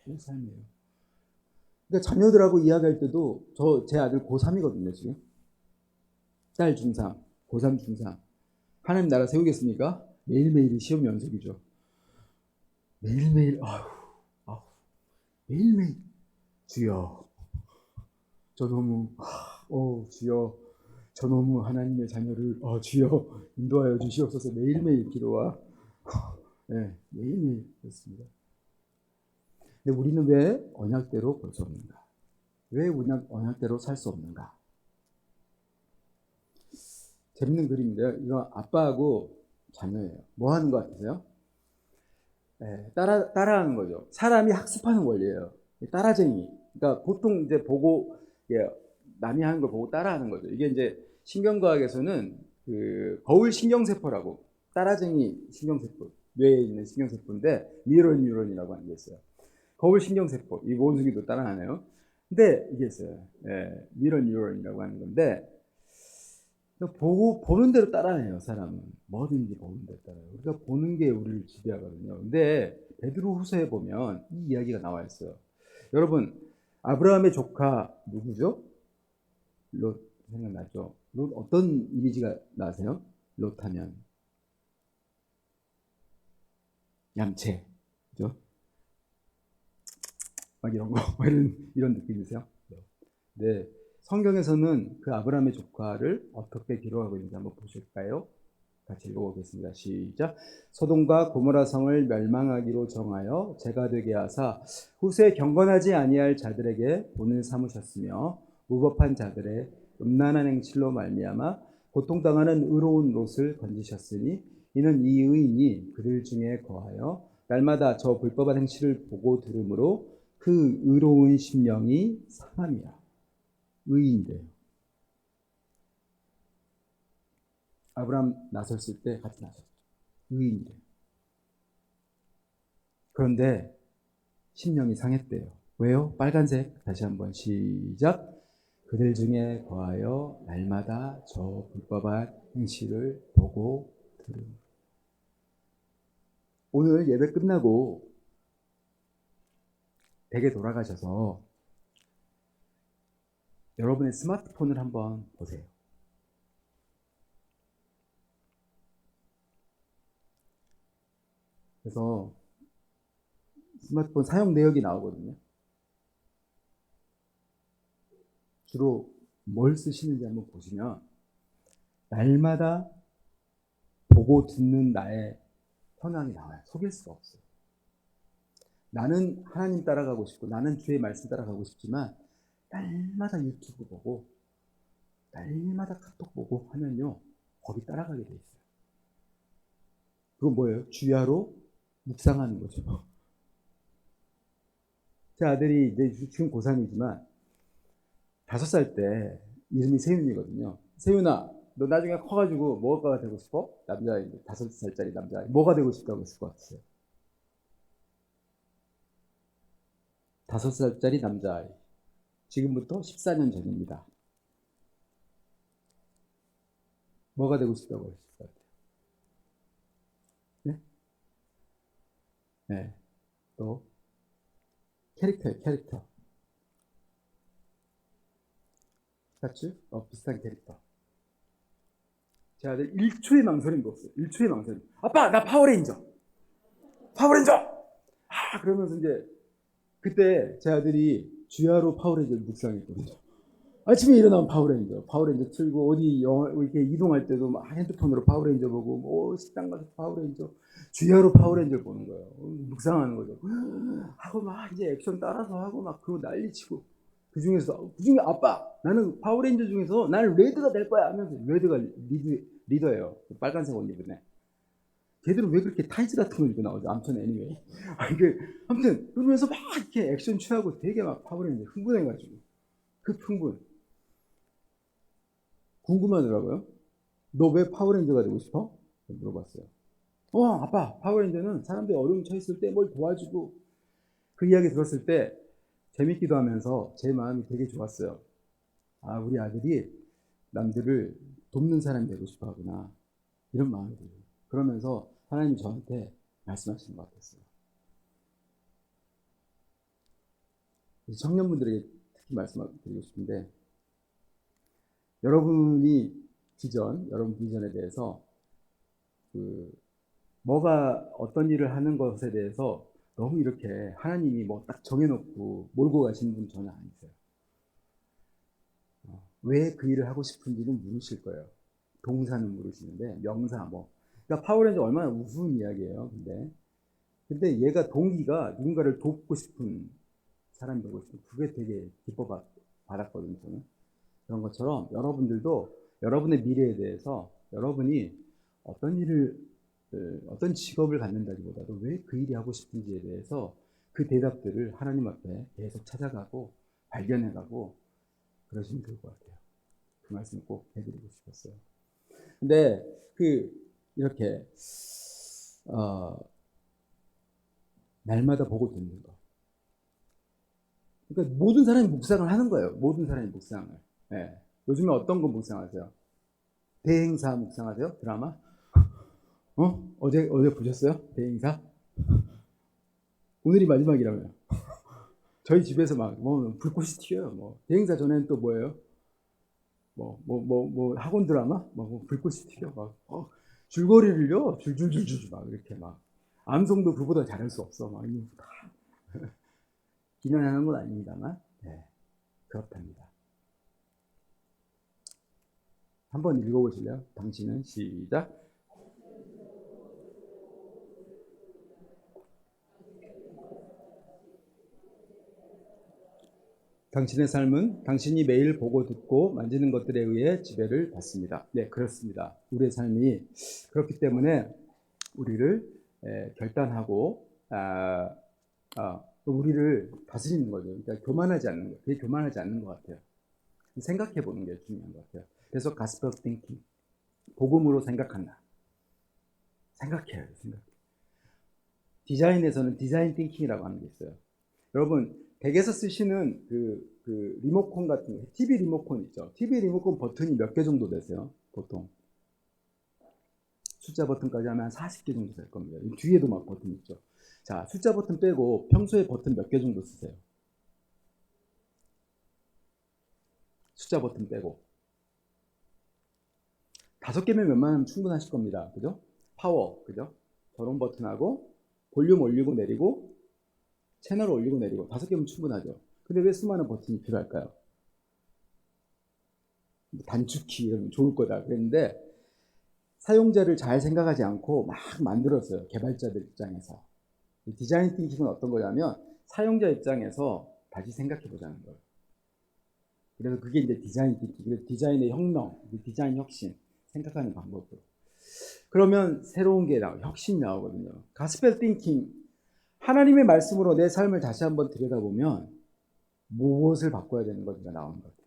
예배적 삶이에요. 그러니까 자녀들하고 이야기할 때도 제 아들 고3이거든요, 지금. 딸 중3, 고3 중3. 하나님 나라 세우겠습니까? 매일매일이 시험 연속이죠. 매일매일, 아우, 매일매일. 주여, 저 너무, 주여, 저 너무 하나님의 자녀를, 주여, 인도하여 주시옵소서. 매일매일 기도와, 네, 매일매일 그렇습니다. 근데 우리는 왜 언약대로 볼 수 없는가? 왜 언약대로 살 수 없는가? 재밌는 그림인데요. 이거 아빠하고 자녀예요. 뭐 하는 것 같으세요? 네, 따라하는 거죠. 사람이 학습하는 원리예요. 따라쟁이. 그러니까 보통 이제 보고, 예, 남이 하는 걸 보고 따라하는 거죠. 이게 이제 신경과학에서는 그 거울 신경세포라고, 따라쟁이 신경세포, 뇌에 있는 신경세포인데, 미러 뉴런이라고 하는 게 있어요. 거울 신경세포, 이 원숭이도 따라하네요. 근데 이게 있어요. 미러 뉴런이라고 하는 건데, 보는 대로 따라해요, 사람은. 뭐든지 보는 대로 따라해요. 우리가 보는 게 우리를 지배하거든요. 근데 베드로 후서에 보면 이 이야기가 나와 있어요. 여러분, 아브라함의 조카 누구죠? 롯 생각나죠? 롯 어떤 이미지가 나세요? 롯 하면 얌체, 그죠? 막 이런 거, 이런 느낌이세요? 네. 성경에서는 그 아브라함의 조카를 어떻게 기록하고 있는지 한번 보실까요? 같이 읽어보겠습니다. 시작. 소돔과 고모라 성을 멸망하기로 정하여 죄가 되게 하사 후세 경건하지 아니할 자들에게 본을 삼으셨으며 무법한 자들의 음란한 행실로 말미암아 고통당하는 의로운 롯을 건지셨으니 이는 이 의인이 그들 중에 거하여 날마다 저 불법한 행실을 보고 들으므로 그 의로운 심령이 상함이야. 의인이래요. 아브라함 나섰을 때 같이 나섰죠. 의인이래요. 그런데 심령이 상했대요. 왜요? 빨간색. 다시 한번 시작. 그들 중에 거하여 날마다 저 불법한 행실을 보고 들음. 오늘 예배 끝나고 댁에 돌아가셔서 여러분의 스마트폰을 한번 보세요. 그래서 스마트폰 사용 내역이 나오거든요. 주로 뭘 쓰시는지 한번 보시면 날마다 보고 듣는 나의 현황이 나와요. 속일 수가 없어요. 나는 하나님 따라가고 싶고 나는 주의 말씀 따라가고 싶지만 날마다 유튜브 보고 날마다 카톡 보고 하면요. 거기 따라가게 돼 있어요. 그건 뭐예요? 주야로 묵상하는 거죠. 제 아들이 이제 지금 고3이지만 5살 때 이름이 세윤이거든요. 세윤아, 너 나중에 커가지고 뭐가 되고 싶어? 남자아이, 5살짜리 남자아이. 뭐가 되고 싶다고 했을 것 같으세요? 5살짜리 남자아이. 지금부터 14년 전입니다. 뭐가 되고 싶다고 했을 것 같아요? 네? 네. 또, 캐릭터예요, 캐릭터. 피카츄? 비슷한 캐릭터. 제 아들 1초의 망설임도 없어요. 1초의 망설임. 아빠, 나 파워레인저! 파워레인저! 그러면서 이제, 그때 제 아들이 주야로 파워레인저를 묵상했거든요. 아침에 일어나면 파워레인저 틀고, 어디 이렇게 이동할 때도 막 핸드폰으로 파워레인저 보고, 뭐 식당 가서 파워레인저, 주야로 파워레인저를 보는 거예요. 묵상하는 거죠. 하고 막 이제 액션 따라서 하고 막 그거 난리치고. 그 중에 아빠, 나는 파워레인저 중에서 나는 레드가 될 거야 하면서 레드가 리더예요. 빨간색 옷 입으네. 걔들은 왜 그렇게 타이즈 같은 거 입고 나오죠? 아무튼 애니웨이. 아무튼 그러면서 막 이렇게 액션 취하고 되게 막 파워레인저 흥분해가지고 그 흥분 궁금하더라고요. 너 왜 파워레인저가 되고 싶어? 물어봤어요. 아빠, 파워레인저는 사람들이 어려움 처했을 때 뭘 도와주고. 그 이야기 들었을 때 재밌기도 하면서 제 마음이 되게 좋았어요. 우리 아들이 남들을 돕는 사람이 되고 싶어 하구나. 이런 마음이 들어요. 그러면서 하나님이 저한테 말씀하시는 것 같았어요. 청년분들에게 특히 말씀드리고 싶은데, 여러분 비전에 대해서 뭐가 어떤 일을 하는 것에 대해서 너무 이렇게 하나님이 뭐 딱 정해놓고 몰고 가시는 분 전혀 아니세요. 왜 그 일을 하고 싶은지는 물으실 거예요. 동사는 물으시는데 명사 뭐. 그러니까 파울은 얼마나 우스운 이야기예요. 근데 얘가 동기가 누군가를 돕고 싶은 사람이 되고 싶은 그게 되게 기뻐 받았거든요. 저는. 그런 것처럼 여러분들도 여러분의 미래에 대해서 여러분이 어떤 일을 어떤 직업을 갖는다기보다도 왜 그 일이 하고 싶은지에 대해서 그 대답들을 하나님 앞에 계속 찾아가고 발견해가고 그러시면 좋을 것 같아요. 그 말씀 꼭 해드리고 싶었어요. 근데 이렇게 날마다 보고 듣는 거. 그러니까 모든 사람이 묵상을 하는 거예요. 모든 사람이 묵상을. 네. 요즘에 어떤 거 묵상하세요? 대행사 묵상하세요? 드라마? 어제 보셨어요? 대행사? 오늘이 마지막이라며요. 저희 집에서 막 불꽃이 튀어요. 뭐 대행사 전에는 또 뭐예요? 학원 드라마? 불꽃이 튀어. 줄거리를요, 줄줄줄줄 막 이렇게 막 암송도 그보다 잘할 수 없어. 막 다 기능하는 건 아닙니다만, 네, 그렇답니다. 한번 읽어보실래요? 당신은 시작. 당신의 삶은 당신이 매일 보고 듣고 만지는 것들에 의해 지배를 받습니다. 네, 그렇습니다. 우리의 삶이 그렇기 때문에 우리를 결단하고 우리를 다스리는 거죠. 그러니까 교만하지 않는 거. 그게 교만하지 않는 것 같아요. 생각해 보는 게 중요한 것 같아요. 그래서 가스펠 띵킹, 복음으로 생각한다. 생각해요. 생각. 디자인에서는 디자인 띵킹이라고 하는 게 있어요. 여러분 댁에서 쓰시는 그 리모컨 같은 거, TV 리모컨 있죠. TV 리모컨 버튼이 몇 개 정도 되세요? 보통 숫자 버튼까지 하면 한 40개 정도 될 겁니다. 뒤에도 막 버튼 있죠. 자, 숫자 버튼 빼고 평소에 버튼 몇 개 정도 쓰세요? 숫자 버튼 빼고 5개면 웬만하면 충분하실 겁니다. 그죠? 파워, 그죠? 저런 버튼하고 볼륨 올리고 내리고 채널 올리고 내리고 5개면 충분하죠. 근데 왜 수많은 버튼이 필요할까요? 단축키 이러면 좋을 거다 그랬는데 사용자를 잘 생각하지 않고 막 만들었어요. 개발자들 입장에서. 디자인 띵킹은 어떤 거냐면 사용자 입장에서 다시 생각해 보자는 거예요. 그래서 그게 이제 디자인 띵킹, 그래서 디자인의 혁명, 디자인 혁신, 생각하는 방법으로. 그러면 새로운 게 혁신이 나오거든요. 가스펠 띵킹, 하나님의 말씀으로 내 삶을 다시 한번 들여다보면 무엇을 바꿔야 되는 건지가 나오는 것 같아요.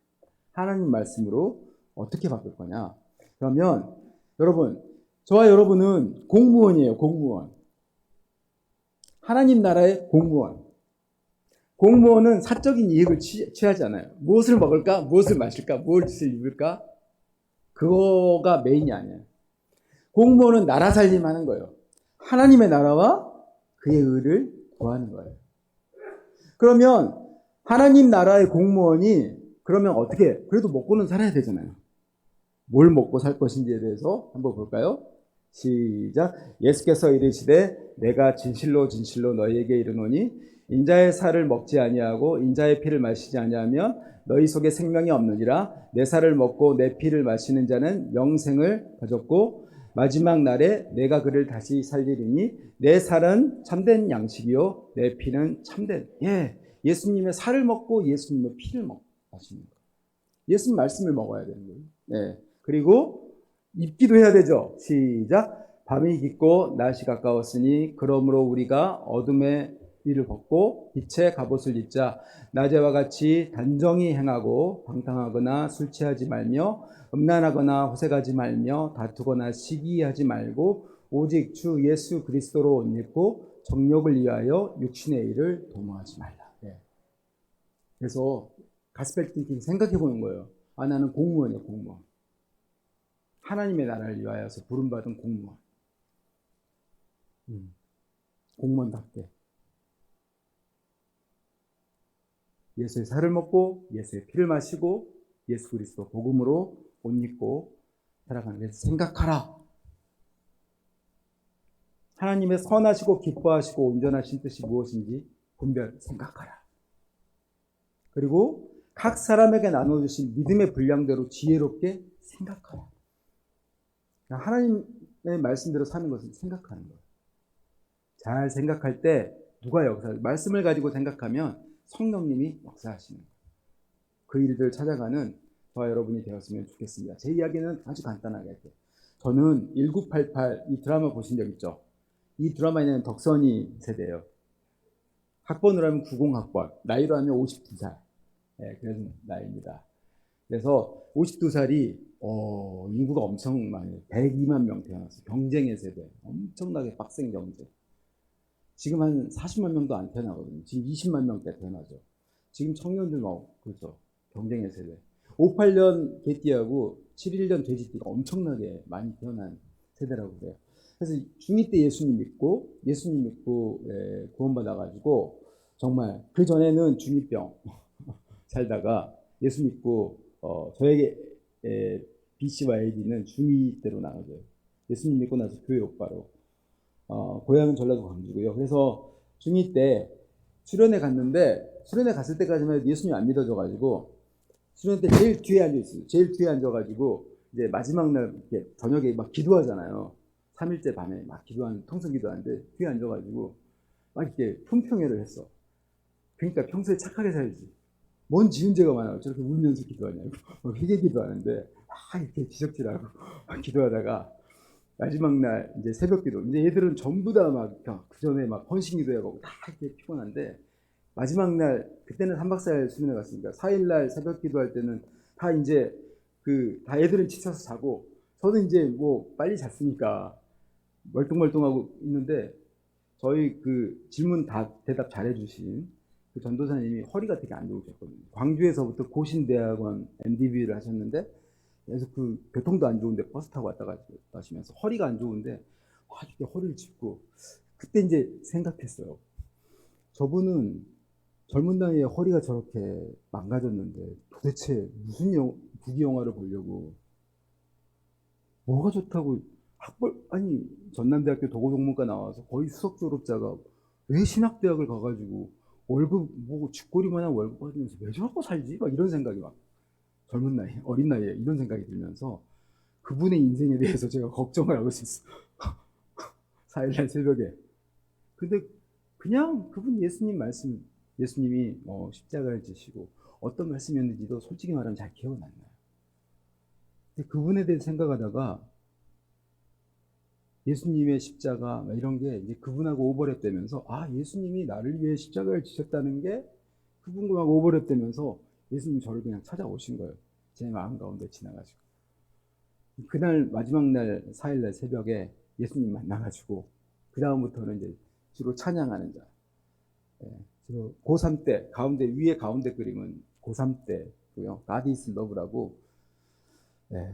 하나님 말씀으로 어떻게 바꿀 거냐. 그러면 여러분, 저와 여러분은 공무원이에요. 공무원. 하나님 나라의 공무원. 공무원은 사적인 이익을 취하지 않아요. 무엇을 먹을까? 무엇을 마실까? 무엇을 입을까? 그거가 메인이 아니에요. 공무원은 나라 살림하는 거예요. 하나님의 나라와 그의 의를 구하는 거예요. 그러면 하나님 나라의 공무원이 그러면 어떻게 그래도 먹고는 살아야 되잖아요. 뭘 먹고 살 것인지에 대해서 한번 볼까요? 시작. 예수께서 이르시되 내가 진실로 진실로 너희에게 이르노니 인자의 살을 먹지 아니하고 인자의 피를 마시지 아니하면 너희 속에 생명이 없느니라. 내 살을 먹고 내 피를 마시는 자는 영생을 가졌고 마지막 날에 내가 그를 다시 살리리니 내 살은 참된 양식이요 내 피는 참된. 예수님의 살을 먹고 예수님의 피를 마시는 거예요. 예수님 말씀을 먹어야 되는 거예요. 네. 그리고 입기도 해야 되죠. 시작. 밤이 깊고 낮이 가까웠으니 그러므로 우리가 어둠의 일을 벗고 빛의 갑옷을 입자. 낮에와 같이 단정히 행하고 방탕하거나 술 취하지 말며 음란하거나 호색하지 말며 다투거나 시기하지 말고 오직 주 예수 그리스도로 옷 입고 정욕을 위하여 육신의 일을 도모하지 말라. 네. 그래서 가스펠 띵킹 생각해 보는 거예요. 나는 공무원이야, 공무원. 하나님의 나라를 위하여서 부름받은 공무원. 공무원답게. 예수의 살을 먹고 예수의 피를 마시고 예수 그리스도 복음으로 옷 입고 살아가는 데서 생각하라. 하나님의 선하시고 기뻐하시고 온전하신 뜻이 무엇인지 분별 생각하라. 그리고 각 사람에게 나눠주신 믿음의 분량대로 지혜롭게 생각하라. 하나님의 말씀대로 사는 것을 생각하는 거예요. 잘 생각할 때 누가 말씀을 가지고 생각하면 성령님이 역사하시는 거예요. 그 일들 찾아가는 저와 여러분이 되었으면 좋겠습니다. 제 이야기는 아주 간단하게 할게요. 저는 1988 이 드라마 보신 적 있죠? 이 드라마에는 덕선이 세대예요. 학번으로 하면 90학번, 나이로 하면 52살. 네, 그래서 나이입니다. 그래서 52살이 인구가 엄청 많아요. 102만 명 태어났어요. 경쟁의 세대. 엄청나게 빡센 경쟁. 지금 한 40만 명도 안 태어나거든요. 지금 20만 명대 태어나죠. 지금 청년들 그렇죠. 경쟁의 세대. 58년 개띠하고 71년 돼지띠가 엄청나게 많이 태어난 세대라고 그래요. 그래서 중2 때 예수님 믿고 구원받아가지고 정말 그 전에는 중2병 살다가 예수 믿고 저에게 B씨와 AD는 중2 때로 나눠져요. 예수님 믿고 나서 교회 오빠로 고향은 전라도 광주고요. 그래서 중2 때 수련회 갔는데 수련회 갔을 때까지만 해도 예수님 안 믿어져가지고 수련회 때 제일 뒤에 앉아있어요. 제일 뒤에 앉아가지고 이제 마지막 날 이렇게 저녁에 막 기도하잖아요. 3일째 밤에 막 통성 기도하는데 뒤에 앉아가지고 막 이렇게 품평회를 했어. 그러니까 평소에 착하게 살지. 뭔 지은 죄가 많아. 저렇게 울면서 기도하냐고. 회개 기도하는데 막 이렇게 지적질하고 기도하다가 마지막 날 이제 새벽 기도. 이제 얘들은 전부 다 막 그 전에 막 헌신 기도하고 다 이렇게 피곤한데 마지막 날 그때는 3박 4일 수련회 갔으니까 4일 날 새벽 기도할 때는 다 이제 다 애들은 지쳐서 자고 저는 이제 뭐 빨리 잤으니까 멀뚱멀뚱하고 있는데 저희 그 질문 다 대답 잘해주신 그 전도사님이 허리가 되게 안 좋으셨거든요. 광주에서부터 고신대학원 MDB를 하셨는데 계속 그 교통도 안 좋은데 버스 타고 왔다 가시면서 허리가 안 좋은데 이렇게 허리를 짚고 그때 이제 생각했어요. 저분은 젊은 나이에 허리가 저렇게 망가졌는데 도대체 무슨 부귀 영화를 보려고 뭐가 좋다고 아니 전남대학교 도고동문과 나와서 거의 수석 졸업자가 왜 신학대학을 가가지고 월급 뭐 쥐꼬리만한 월급 받으면서 왜 저러고 살지? 막 이런 생각이 막 젊은 나이, 어린 나이에 이런 생각이 들면서 그분의 인생에 대해서 제가 걱정을 하고 있었어. 4일날 새벽에. 근데 그냥 그분 예수님이 십자가를 지시고 어떤 말씀이었는지도 솔직히 말하면 잘 기억은 안 나요. 근데 그분에 대해 생각하다가 예수님의 십자가 이런 게 이제 그분하고 오버랩되면서 예수님이 나를 위해 십자가를 지셨다는 게 그분과 오버랩되면서 예수님이 저를 그냥 찾아오신 거예요. 제 마음 가운데 지나가지고. 그날 마지막 날 4일날 새벽에 예수님 만나가지고 그 다음부터는 이제 주로 찬양하는 자. 주로 고3 때 위에 가운데 그림은 고3 때고요. God is Love라고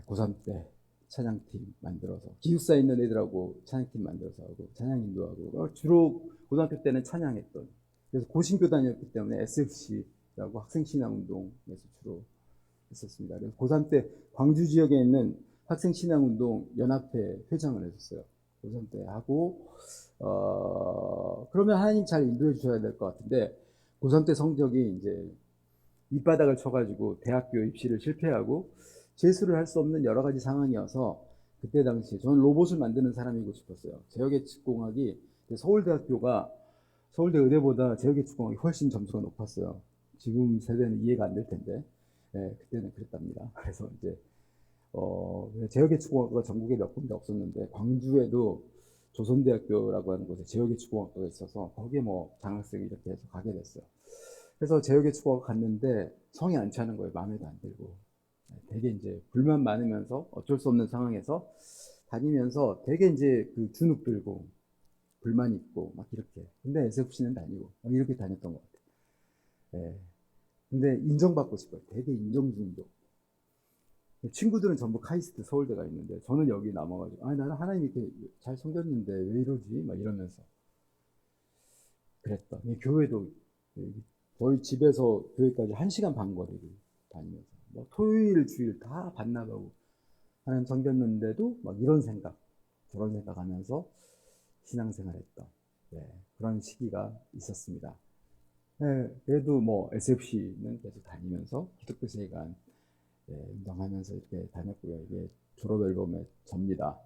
고3 때 찬양팀 만들어서 기숙사에 있는 애들하고 찬양팀 만들어서 하고 찬양 인도하고 주로 고등학교 때는 찬양했던 그래서 고신교 다녔기 때문에 SFC라고 학생신앙운동에서 주로 했었습니다. 그래서 고3 때 광주 지역에 있는 학생신앙운동 연합회 회장을 했었어요. 고3 때 하고 그러면 하나님 잘 인도해 주셔야 될 것 같은데 고3 때 성적이 이제 밑바닥을 쳐가지고 대학교 입시를 실패하고 재수를 할 수 없는 여러 가지 상황이어서 그때 당시에 저는 로봇을 만드는 사람이고 싶었어요. 제어계측공학이 서울대학교가 서울대 의대보다 제어계측공학이 훨씬 점수가 높았어요. 지금 세대는 이해가 안 될 텐데 그때는 그랬답니다. 그래서 이제 제어계측공학과가 전국에 몇 군데 없었는데 광주에도 조선대학교라고 하는 곳에 제어계측공학과가 있어서 거기에 뭐 장학생 이렇게 해서 가게 됐어요. 그래서 제어계측공학 갔는데 성이 안 차는 거예요. 마음에도 안 들고. 되게 이제 불만 많으면서 어쩔 수 없는 상황에서 다니면서 되게 이제 그 주눅 들고 불만 있고 막 이렇게. 근데 SFC는 다니고 이렇게 다녔던 것 같아요. 근데 인정받고 싶어요. 되게 인정중독. 친구들은 전부 카이스트 서울대가 있는데 저는 여기 남아가지고 나는 하나님 이렇게 잘 섬겼는데 왜 이러지? 막 이러면서 그랬던. 교회도 저희 집에서 교회까지 1시간 반 거리를 다니면서 뭐 토요일 주일 다 반나가고 하나님 섬겼는데도 막 이런 생각 저런 생각하면서 신앙생활했던 그런 시기가 있었습니다. 그래도 뭐 SFC는 계속 다니면서 기독교 세관 운동하면서 이렇게 다녔고요. 이게 졸업 앨범의 접니다.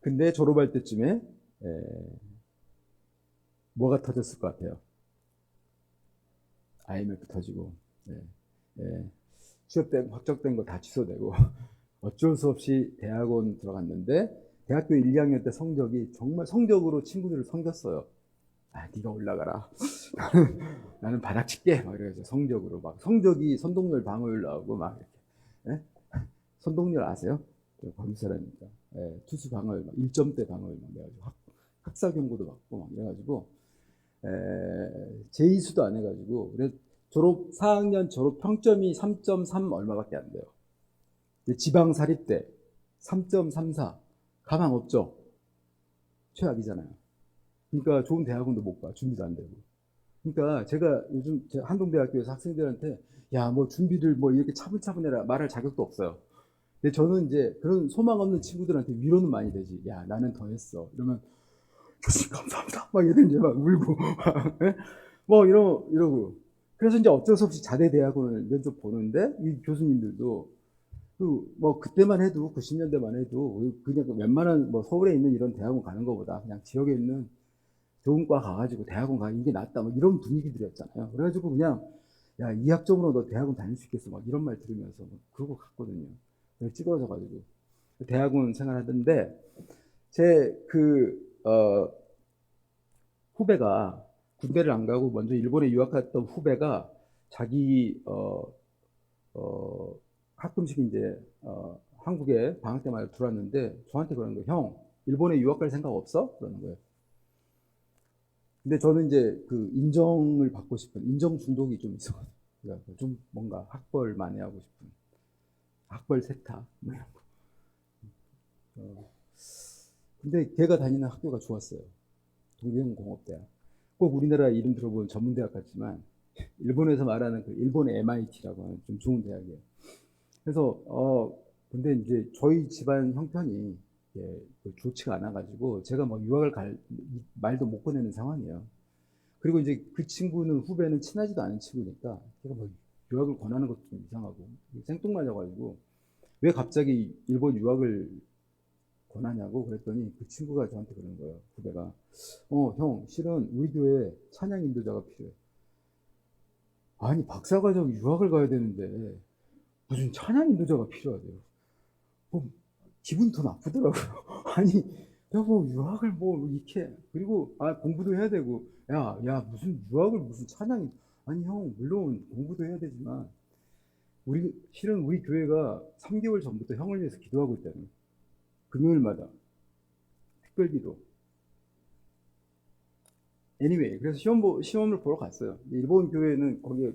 근데 졸업할 때쯤에 뭐가 터졌을 것 같아요? IMF 터지고 취업된 확정된 거 다 취소되고 어쩔 수 없이 대학원 들어갔는데 대학교 1, 2학년 때 성적이 정말 성적으로 친구들을 섬겼어요. 아, 네가 올라가라. 나는 바닥칠게. 막 이래서 성적으로 막 성적이 선동열 방어율 나오고 막 이렇게. 선동열 아세요? 광주 사람이니까. 투수 방어율 막 1점대 방어율 막 내가지고 학사 경고도 받고 막 이래가지고 제이수도 안 해가지고 그래 4학년 졸업 평점이 3.3 얼마밖에 안 돼요. 지방 사립대 3.34 가망 없죠. 최악이잖아요. 그러니까 좋은 대학원도 못 가. 준비도 안 되고. 그러니까 제가 요즘 한동대학교에서 학생들한테 야, 뭐 준비를 뭐 이렇게 차분차분 해라 말할 자격도 없어요. 근데 저는 이제 그런 소망 없는 친구들한테 위로는 많이 되지. 야, 나는 더 했어. 이러면 교수님 감사합니다. 막 이런 이제 막 울고 뭐 이러고. 그래서 이제 어쩔 수 없이 자대 대학원을 면접 보는데 이 교수님들도 뭐 그때만 해도 90년대만 해도 그냥 웬만한 뭐 서울에 있는 이런 대학원 가는 것보다 그냥 지역에 있는 좋은 과 가가지고 대학원 가는 게 낫다 뭐 이런 분위기들이었잖아요. 그래가지고 그냥 야 이학점으로 너 대학원 다닐 수 있겠어 막 이런 말 들으면서 막 그러고 갔거든요. 그래서 찌그러져가지고 대학원 생활하던데 제 후배가 군대를 안 가고 먼저 일본에 유학 갔던 후배가 자기 가끔씩 이제 한국에 방학 때마다 들어왔는데 저한테 그러는 거예요. 형, 일본에 유학 갈 생각 없어? 그러는 거예요. 근데 저는 이제 그 인정을 받고 싶은 인정 중독이 좀 있어가지고 좀 뭔가 학벌 만회하고 싶은 학벌 세탁 뭐 이런 거. 근데 걔가 다니는 학교가 좋았어요. 동경공업대학. 꼭 우리나라 이름 들어보면 전문대학 같지만 일본에서 말하는 그 일본의 MIT라고 하는 좀 좋은 대학이에요. 그래서 근데 이제 저희 집안 형편이 좋지가 않아가지고 제가 뭐 유학을 갈 말도 못 꺼내는 상황이에요. 그리고 이제 그 친구는 후배는 친하지도 않은 친구니까 제가 뭐 유학을 권하는 것도 좀 이상하고 생뚱맞아가지고 왜 갑자기 일본 유학을 권하냐고 그랬더니 그 친구가 저한테 그러는 거예요. 후배가 형 실은 우리 교회에 찬양 인도자가 필요해. 아니 박사과정 유학을 가야 되는데 무슨 찬양 인도자가 필요하대요. 뭐 기분 더 나쁘더라고요. 아니 뭐 유학을 뭐 이렇게 그리고 공부도 해야 되고 야 무슨 유학을 무슨 찬양이 아니 형 물론 공부도 해야 되지만 실은 우리 교회가 3개월 전부터 형을 위해서 기도하고 있다는 거예요. 금요일마다 특별기도. anyway 그래서 시험을 보러 갔어요. 일본 교회는 거기에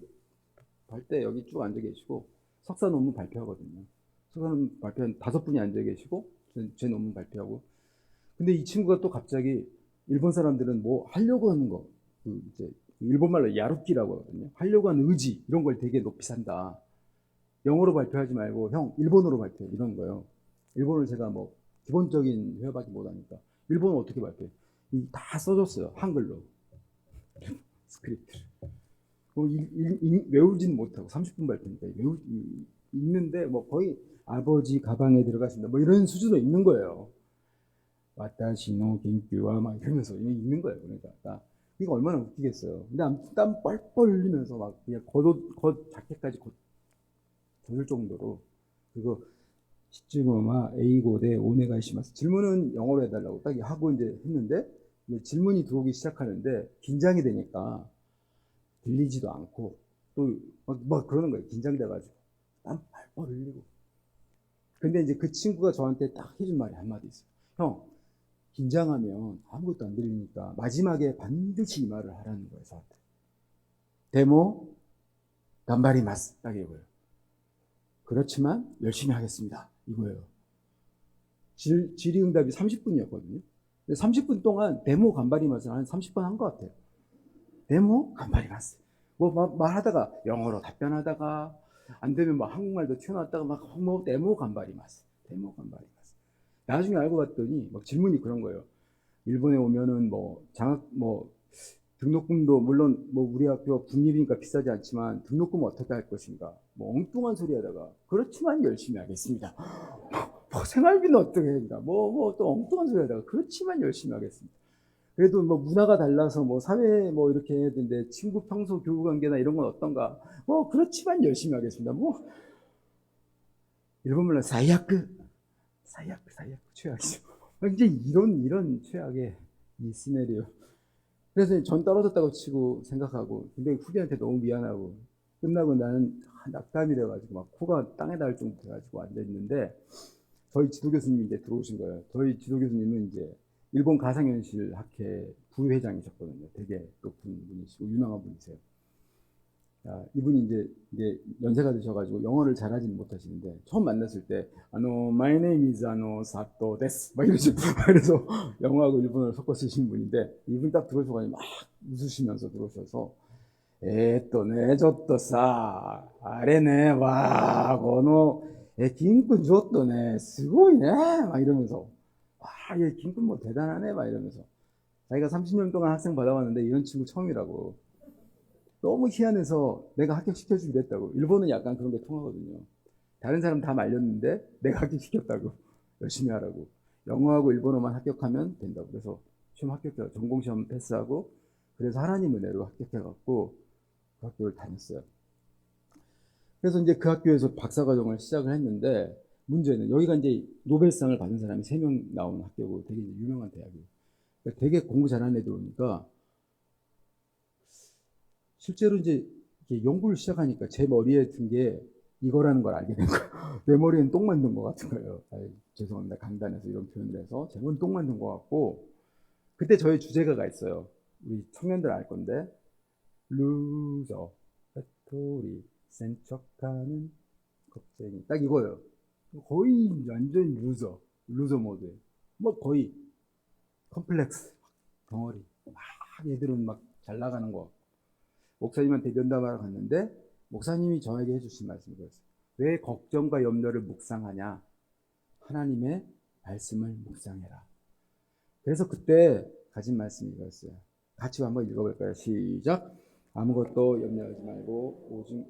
갈 때 여기 쭉 앉아 계시고 석사 논문 발표하거든요. 석사 논문 발표한 5분이 앉아 계시고 제 논문 발표하고 근데 이 친구가 또 갑자기 일본 사람들은 뭐 하려고 하는 거 이제 일본말로 야루끼라고 하거든요. 하려고 하는 의지 이런 걸 되게 높이 산다. 영어로 발표하지 말고 형 일본어로 발표해 이런 거요. 일본을 제가 뭐 기본적인 회화밖에 못하니까 일본어 어떻게 발표해? 다 써줬어요. 한글로 스크립트를. 외우지는 못하고 30분 발표니까 읽는데 뭐 거의 아버지 가방에 들어갔습니다. 뭐 이런 수준으로 읽는 거예요. 와타시노 겐큐와 막 이러면서 읽는 거예요. 그러니까 이거 얼마나 웃기겠어요. 근데 아무튼 땀 뻘뻘 흘리면서 막 그냥 겉 자켓까지 젖을 정도로 그리고 시즈모마 에이고대 오네가이시마스 질문은 영어로 해달라고 딱 하고 이제 했는데 질문이 들어오기 시작하는데 긴장이 되니까 들리지도 않고 또 막 그러는 거예요. 긴장돼가지고 땀 뻘뻘 흘리고. 근데 이제 그 친구가 저한테 딱 해준 말이 한마디 있어요. 형 긴장하면 아무것도 안 들리니까 마지막에 반드시 이 말을 하라는 거예요. 저한테. 데모 간바리마스 딱 이거예요. 그렇지만 열심히 하겠습니다. 이거예요. 질의응답이 30분이었거든요. 30분 동안 데모 간바리마스를 한 30번 한 것 같아요. 데모 간바리마스. 뭐 말하다가 영어로 답변하다가 안 되면 뭐 한국말도 튀어나왔다가 막 데모 간바리마스. 데모 간바리마스. 나중에 알고 봤더니 막 질문이 그런 거예요. 일본에 오면은 뭐 장학 뭐 등록금도 물론 뭐 우리 학교 국립이니까 비싸지 않지만 등록금 어떻게 할 것인가? 뭐 엉뚱한 소리 하다가 그렇지만 열심히 하겠습니다. 뭐 생활비는 어떻게 합니까? 뭐 또 엉뚱한 소리 하다가 그렇지만 열심히 하겠습니다. 그래도 뭐 문화가 달라서 뭐 사회 뭐 이렇게 해야 되는데 친구 평소 교우 관계나 이런 건 어떤가? 뭐 그렇지만 열심히 하겠습니다. 뭐 일본 말로 사이아크 최악이죠. 이제 이런 최악의 이 시나리오. 그래서 전 떨어졌다고 치고 생각하고 근데 후배한테 너무 미안하고 끝나고 나는 낙담이 돼가지고 막 코가 땅에 닿을 정도 돼가지고 앉아 있는데 저희 지도 교수님이 이제 들어오신 거예요. 저희 지도 교수님은 이제 일본 가상현실 학회 부회장이셨거든요. 되게 높은 분이시고 유명한 분이세요. 이분이 이제 연세가 드셔가지고 영어를 잘하지는 못하시는데 처음 만났을 때 my name is 사토 데스 막 이러시고 그래서 영어하고 일본어를 섞어 쓰시는 분인데 이분 딱 들어오셔가지고 막 웃으시면서 들어오셔서 네, 저또 사, 아래네, 와, 거노, 김군 줬더네, 스고이네, 막 이러면서, 와, 얘 김군 뭐 대단하네, 막 이러면서. 자기가 30년 동안 학생 받아왔는데 이런 친구 처음이라고. 너무 희한해서 내가 합격시켜주기로 했다고. 일본은 약간 그런 게 통하거든요. 다른 사람 다 말렸는데 내가 합격시켰다고. 열심히 하라고. 영어하고 일본어만 합격하면 된다고. 그래서 시험 합격해, 전공시험 패스하고, 그래서 하나님 은혜로 합격해갖고 그 학교를 다녔어요. 그래서 이제 그 학교에서 박사과정을 시작을 했는데 문제는 여기가 이제 노벨상을 받은 사람이 3명 나오는 학교고 되게 유명한 대학이에요. 그러니까 되게 공부 잘하는 애들 오니까 실제로 이제 연구를 시작하니까 제 머리에 든 게 이거라는 걸 알게 된 거예요. 내 머리엔 똥 만든 것 같은 거예요. 아이, 죄송합니다. 강단에서 이런 표현을 해서. 제 머리는 똥 만든 것 같고 그때 저희 주제가가 있어요. 우리 청년들 알 건데 루저, 배터리, 센 척하는 겁쟁이. 딱 이거예요. 거의 완전 루저 모드. 뭐 거의 컴플렉스, 덩어리. 막 얘들은 막 잘 나가는 거. 목사님한테 면담하러 갔는데 목사님이 저에게 해주신 말씀이 그랬어요. 왜 걱정과 염려를 묵상하냐? 하나님의 말씀을 묵상해라. 그래서 그때 가진 말씀이 이거였어요. 같이 한번 읽어볼까요? 시작. 아무것도 염려하지 말고 오직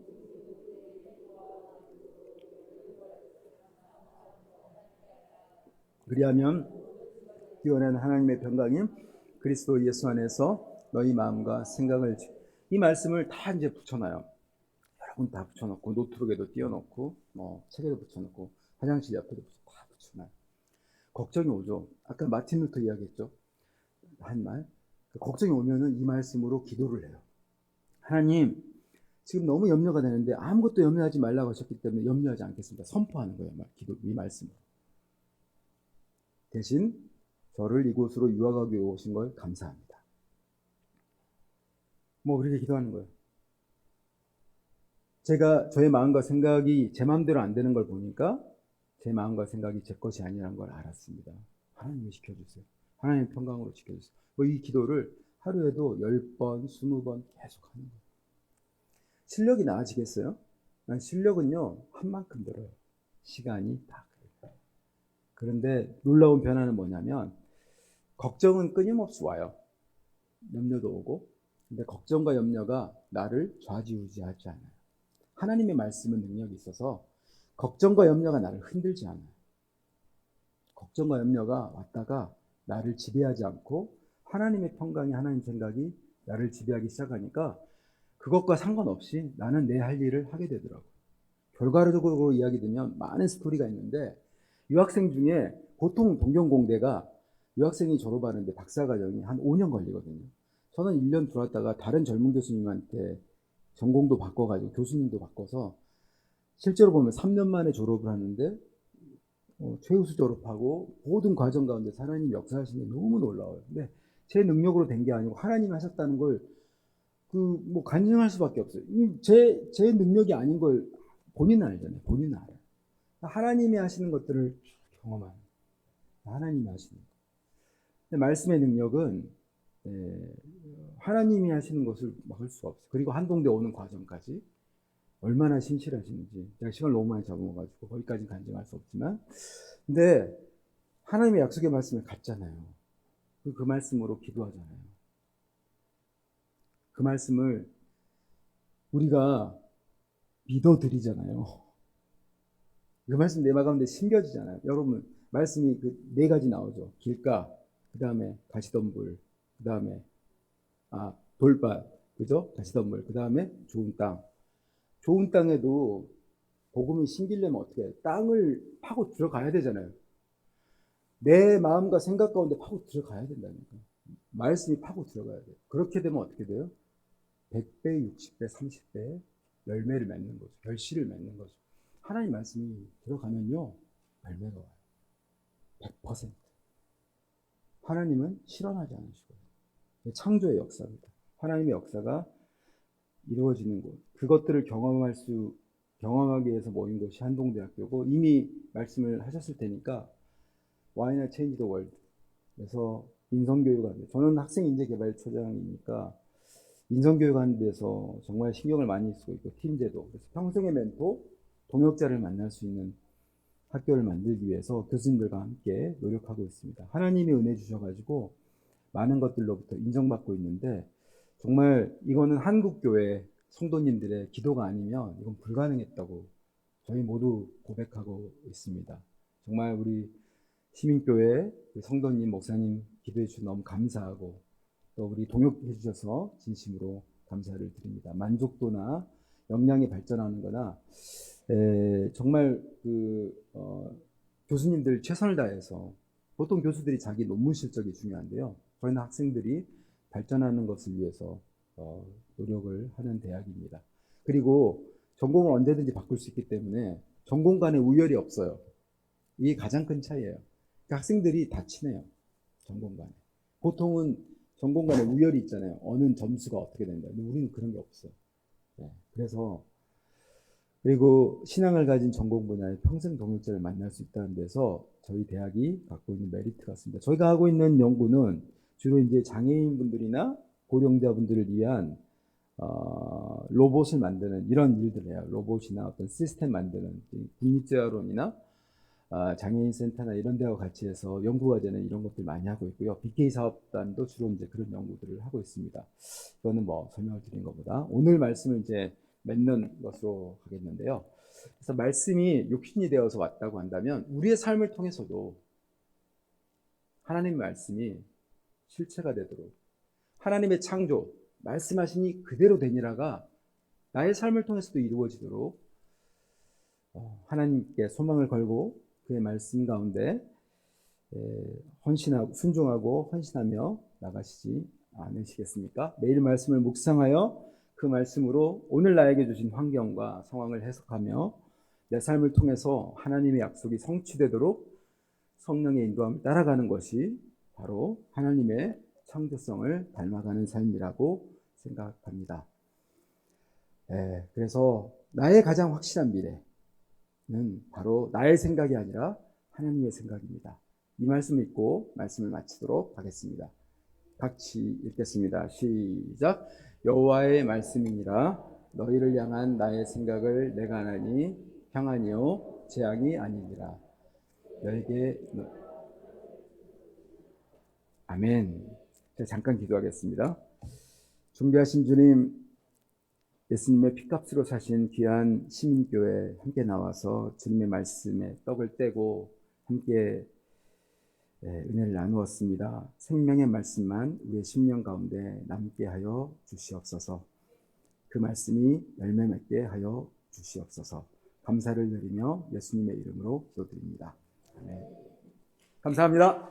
그리하면 뛰어난 하나님의 평강임 그리스도 예수 안에서 너희 마음과 생각을 이 말씀을 다 이제 붙여놔요. 여러 군 다 붙여놓고 노트북에도 띄워놓고 뭐 책에도 붙여놓고 화장실 옆에도 다 붙여놔요. 걱정이 오죠. 아까 마틴 루터 이야기했죠. 한 말. 걱정이 오면은 이 말씀으로 기도를 해요. 하나님, 지금 너무 염려가 되는데 아무것도 염려하지 말라고 하셨기 때문에 염려하지 않겠습니다. 선포하는 거예요. 기도 이 말씀으로. 대신 저를 이곳으로 유학하기 오신 걸 감사합니다. 뭐 그렇게 기도하는 거예요. 제가 저의 마음과 생각이 제 마음대로 안 되는 걸 보니까 제 마음과 생각이 제 것이 아니라는 걸 알았습니다. 하나님이 지켜주세요. 하나님의 평강으로 지켜주세요. 뭐 이 기도를 하루에도 10번, 20번 계속 하는 거예요. 실력이 나아지겠어요? 실력은요, 한 만큼 늘어요. 시간이 다 그래요. 그런데 놀라운 변화는 뭐냐면 걱정은 끊임없이 와요. 염려도 오고. 근데 걱정과 염려가 나를 좌지우지하지 않아요. 하나님의 말씀은 능력이 있어서 걱정과 염려가 나를 흔들지 않아요. 걱정과 염려가 왔다가 나를 지배하지 않고 하나님의 평강이 하나님 생각이 나를 지배하기 시작하니까 그것과 상관없이 나는 내 할 일을 하게 되더라고요. 결과적으로 이야기 들면 많은 스토리가 있는데 유학생 중에 보통 동경공대가 유학생이 졸업하는데 박사과정이 한 5년 걸리거든요. 저는 1년 들어왔다가 다른 젊은 교수님한테 전공도 바꿔가지고 교수님도 바꿔서 실제로 보면 3년 만에 졸업을 하는데 최우수 졸업하고 모든 과정 가운데 하나님 역사하시는 게 너무 놀라워요. 근데 제 능력으로 된 게 아니고 하나님이 하셨다는 걸 뭐 간증할 수밖에 없어요. 제 능력이 아닌 걸 본인은 알잖아요. 본인은 알아요. 하나님이 하시는 것들을 경험하는 하나님이 하시는 것. 근데 말씀의 능력은 하나님이 하시는 것을 막을 수가 없어요. 그리고 한동대 오는 과정까지 얼마나 신실하시는지 제가 시간을 너무 많이 잡아먹어가지고 거기까지 간증할 수 없지만 근데 하나님의 약속의 말씀을 갖잖아요. 그 말씀으로 기도하잖아요. 그 말씀을 우리가 믿어드리잖아요. 그 말씀 내 마음 가운데 심겨지잖아요. 여러분, 말씀이 그 네 가지 나오죠. 길가, 그 다음에 가시덤불, 그 다음에 돌밭, 그죠? 가시덤불, 그 다음에 좋은 땅. 좋은 땅에도 복음이 심기려면 어떻게 해요? 땅을 파고 들어가야 되잖아요. 내 마음과 생각 가운데 파고 들어가야 된다니까. 말씀이 파고 들어가야 돼요. 그렇게 되면 어떻게 돼요? 100배, 60배, 30배 열매를 맺는 거죠. 결실을 맺는 거죠. 하나님 말씀이 들어가면요, 열매가 와요. 100%. 하나님은 실현하지 않으시거든요. 창조의 역사입니다. 하나님의 역사가 이루어지는 곳. 그것들을 경험하기 위해서 모인 곳이 한동대학교고, 이미 말씀을 하셨을 테니까, Why not change the world? 그래서 인성교육하는, 저는 학생인재개발처장이니까, 인성교육하는 데서 정말 신경을 많이 쓰고 있고, 팀제도. 그래서 평생의 멘토, 동역자를 만날 수 있는 학교를 만들기 위해서 교수님들과 함께 노력하고 있습니다. 하나님이 은혜 주셔가지고 많은 것들로부터 인정받고 있는데, 정말 이거는 한국교회 성도님들의 기도가 아니면 이건 불가능했다고 저희 모두 고백하고 있습니다. 정말 우리 시민교회 성도님, 목사님 기도해 주셔서 너무 감사하고, 또 우리 동역해 주셔서 진심으로 감사를 드립니다. 만족도나 역량이 발전하는 거나 정말 교수님들 최선을 다해서, 보통 교수들이 자기 논문 실적이 중요한데요. 저희는 학생들이 발전하는 것을 위해서 노력을 하는 대학입니다. 그리고 전공을 언제든지 바꿀 수 있기 때문에 전공 간에 우열이 없어요. 이게 가장 큰 차이예요. 그러니까 학생들이 다 친해요. 전공 간에. 보통은 전공 간에 우열이 있잖아요. 어느 점수가 어떻게 된다. 근데 우리는 그런 게 없어요. 네. 그리고 신앙을 가진 전공 분야에 평생 동역자를 만날 수 있다는 데서 저희 대학이 갖고 있는 메리트 같습니다. 저희가 하고 있는 연구는 주로 이제 장애인분들이나 고령자분들을 위한 로봇을 만드는 이런 일들을 해요. 로봇이나 어떤 시스템 만드는 국립재활원이나 장애인 센터나 이런 데와 같이 해서 연구과제는 이런 것들 많이 하고 있고요. BK 사업단도 주로 이제 그런 연구들을 하고 있습니다. 이거는 뭐 설명을 드린 것보다 오늘 말씀을 이제 맺는 것으로 가겠는데요. 그래서 말씀이 육신이 되어서 왔다고 한다면 우리의 삶을 통해서도 하나님의 말씀이 실체가 되도록, 하나님의 창조, 말씀하시니 그대로 되니라가 나의 삶을 통해서도 이루어지도록 하나님께 소망을 걸고 그의 말씀 가운데 헌신하고 순종하고 헌신하며 나가시지 않으시겠습니까? 매일 말씀을 묵상하여 그 말씀으로 오늘 나에게 주신 환경과 상황을 해석하며 내 삶을 통해서 하나님의 약속이 성취되도록 성령의 인도함을 따라가는 것이 바로 하나님의 창조성을 닮아가는 삶이라고 생각합니다. 그래서 나의 가장 확실한 미래는 바로 나의 생각이 아니라 하나님의 생각입니다. 이 말씀을 읽고 말씀을 마치도록 하겠습니다. 같이 읽겠습니다. 시작. 여호와의 말씀이니라. 너희를 향한 나의 생각을 내가 아나니 평안이요 재앙이 아니니라. 너에게 아멘. 잠깐 기도하겠습니다. 존귀하신 주님, 예수님의 피값으로 사신 귀한 시민교회 함께 나와서 주님의 말씀에 떡을 떼고 함께 은혜를 나누었습니다. 생명의 말씀만 우리의 심령 가운데 남게 하여 주시옵소서. 그 말씀이 열매 맺게 하여 주시옵소서. 감사를 드리며 예수님의 이름으로 기도드립니다. 아멘. 감사합니다.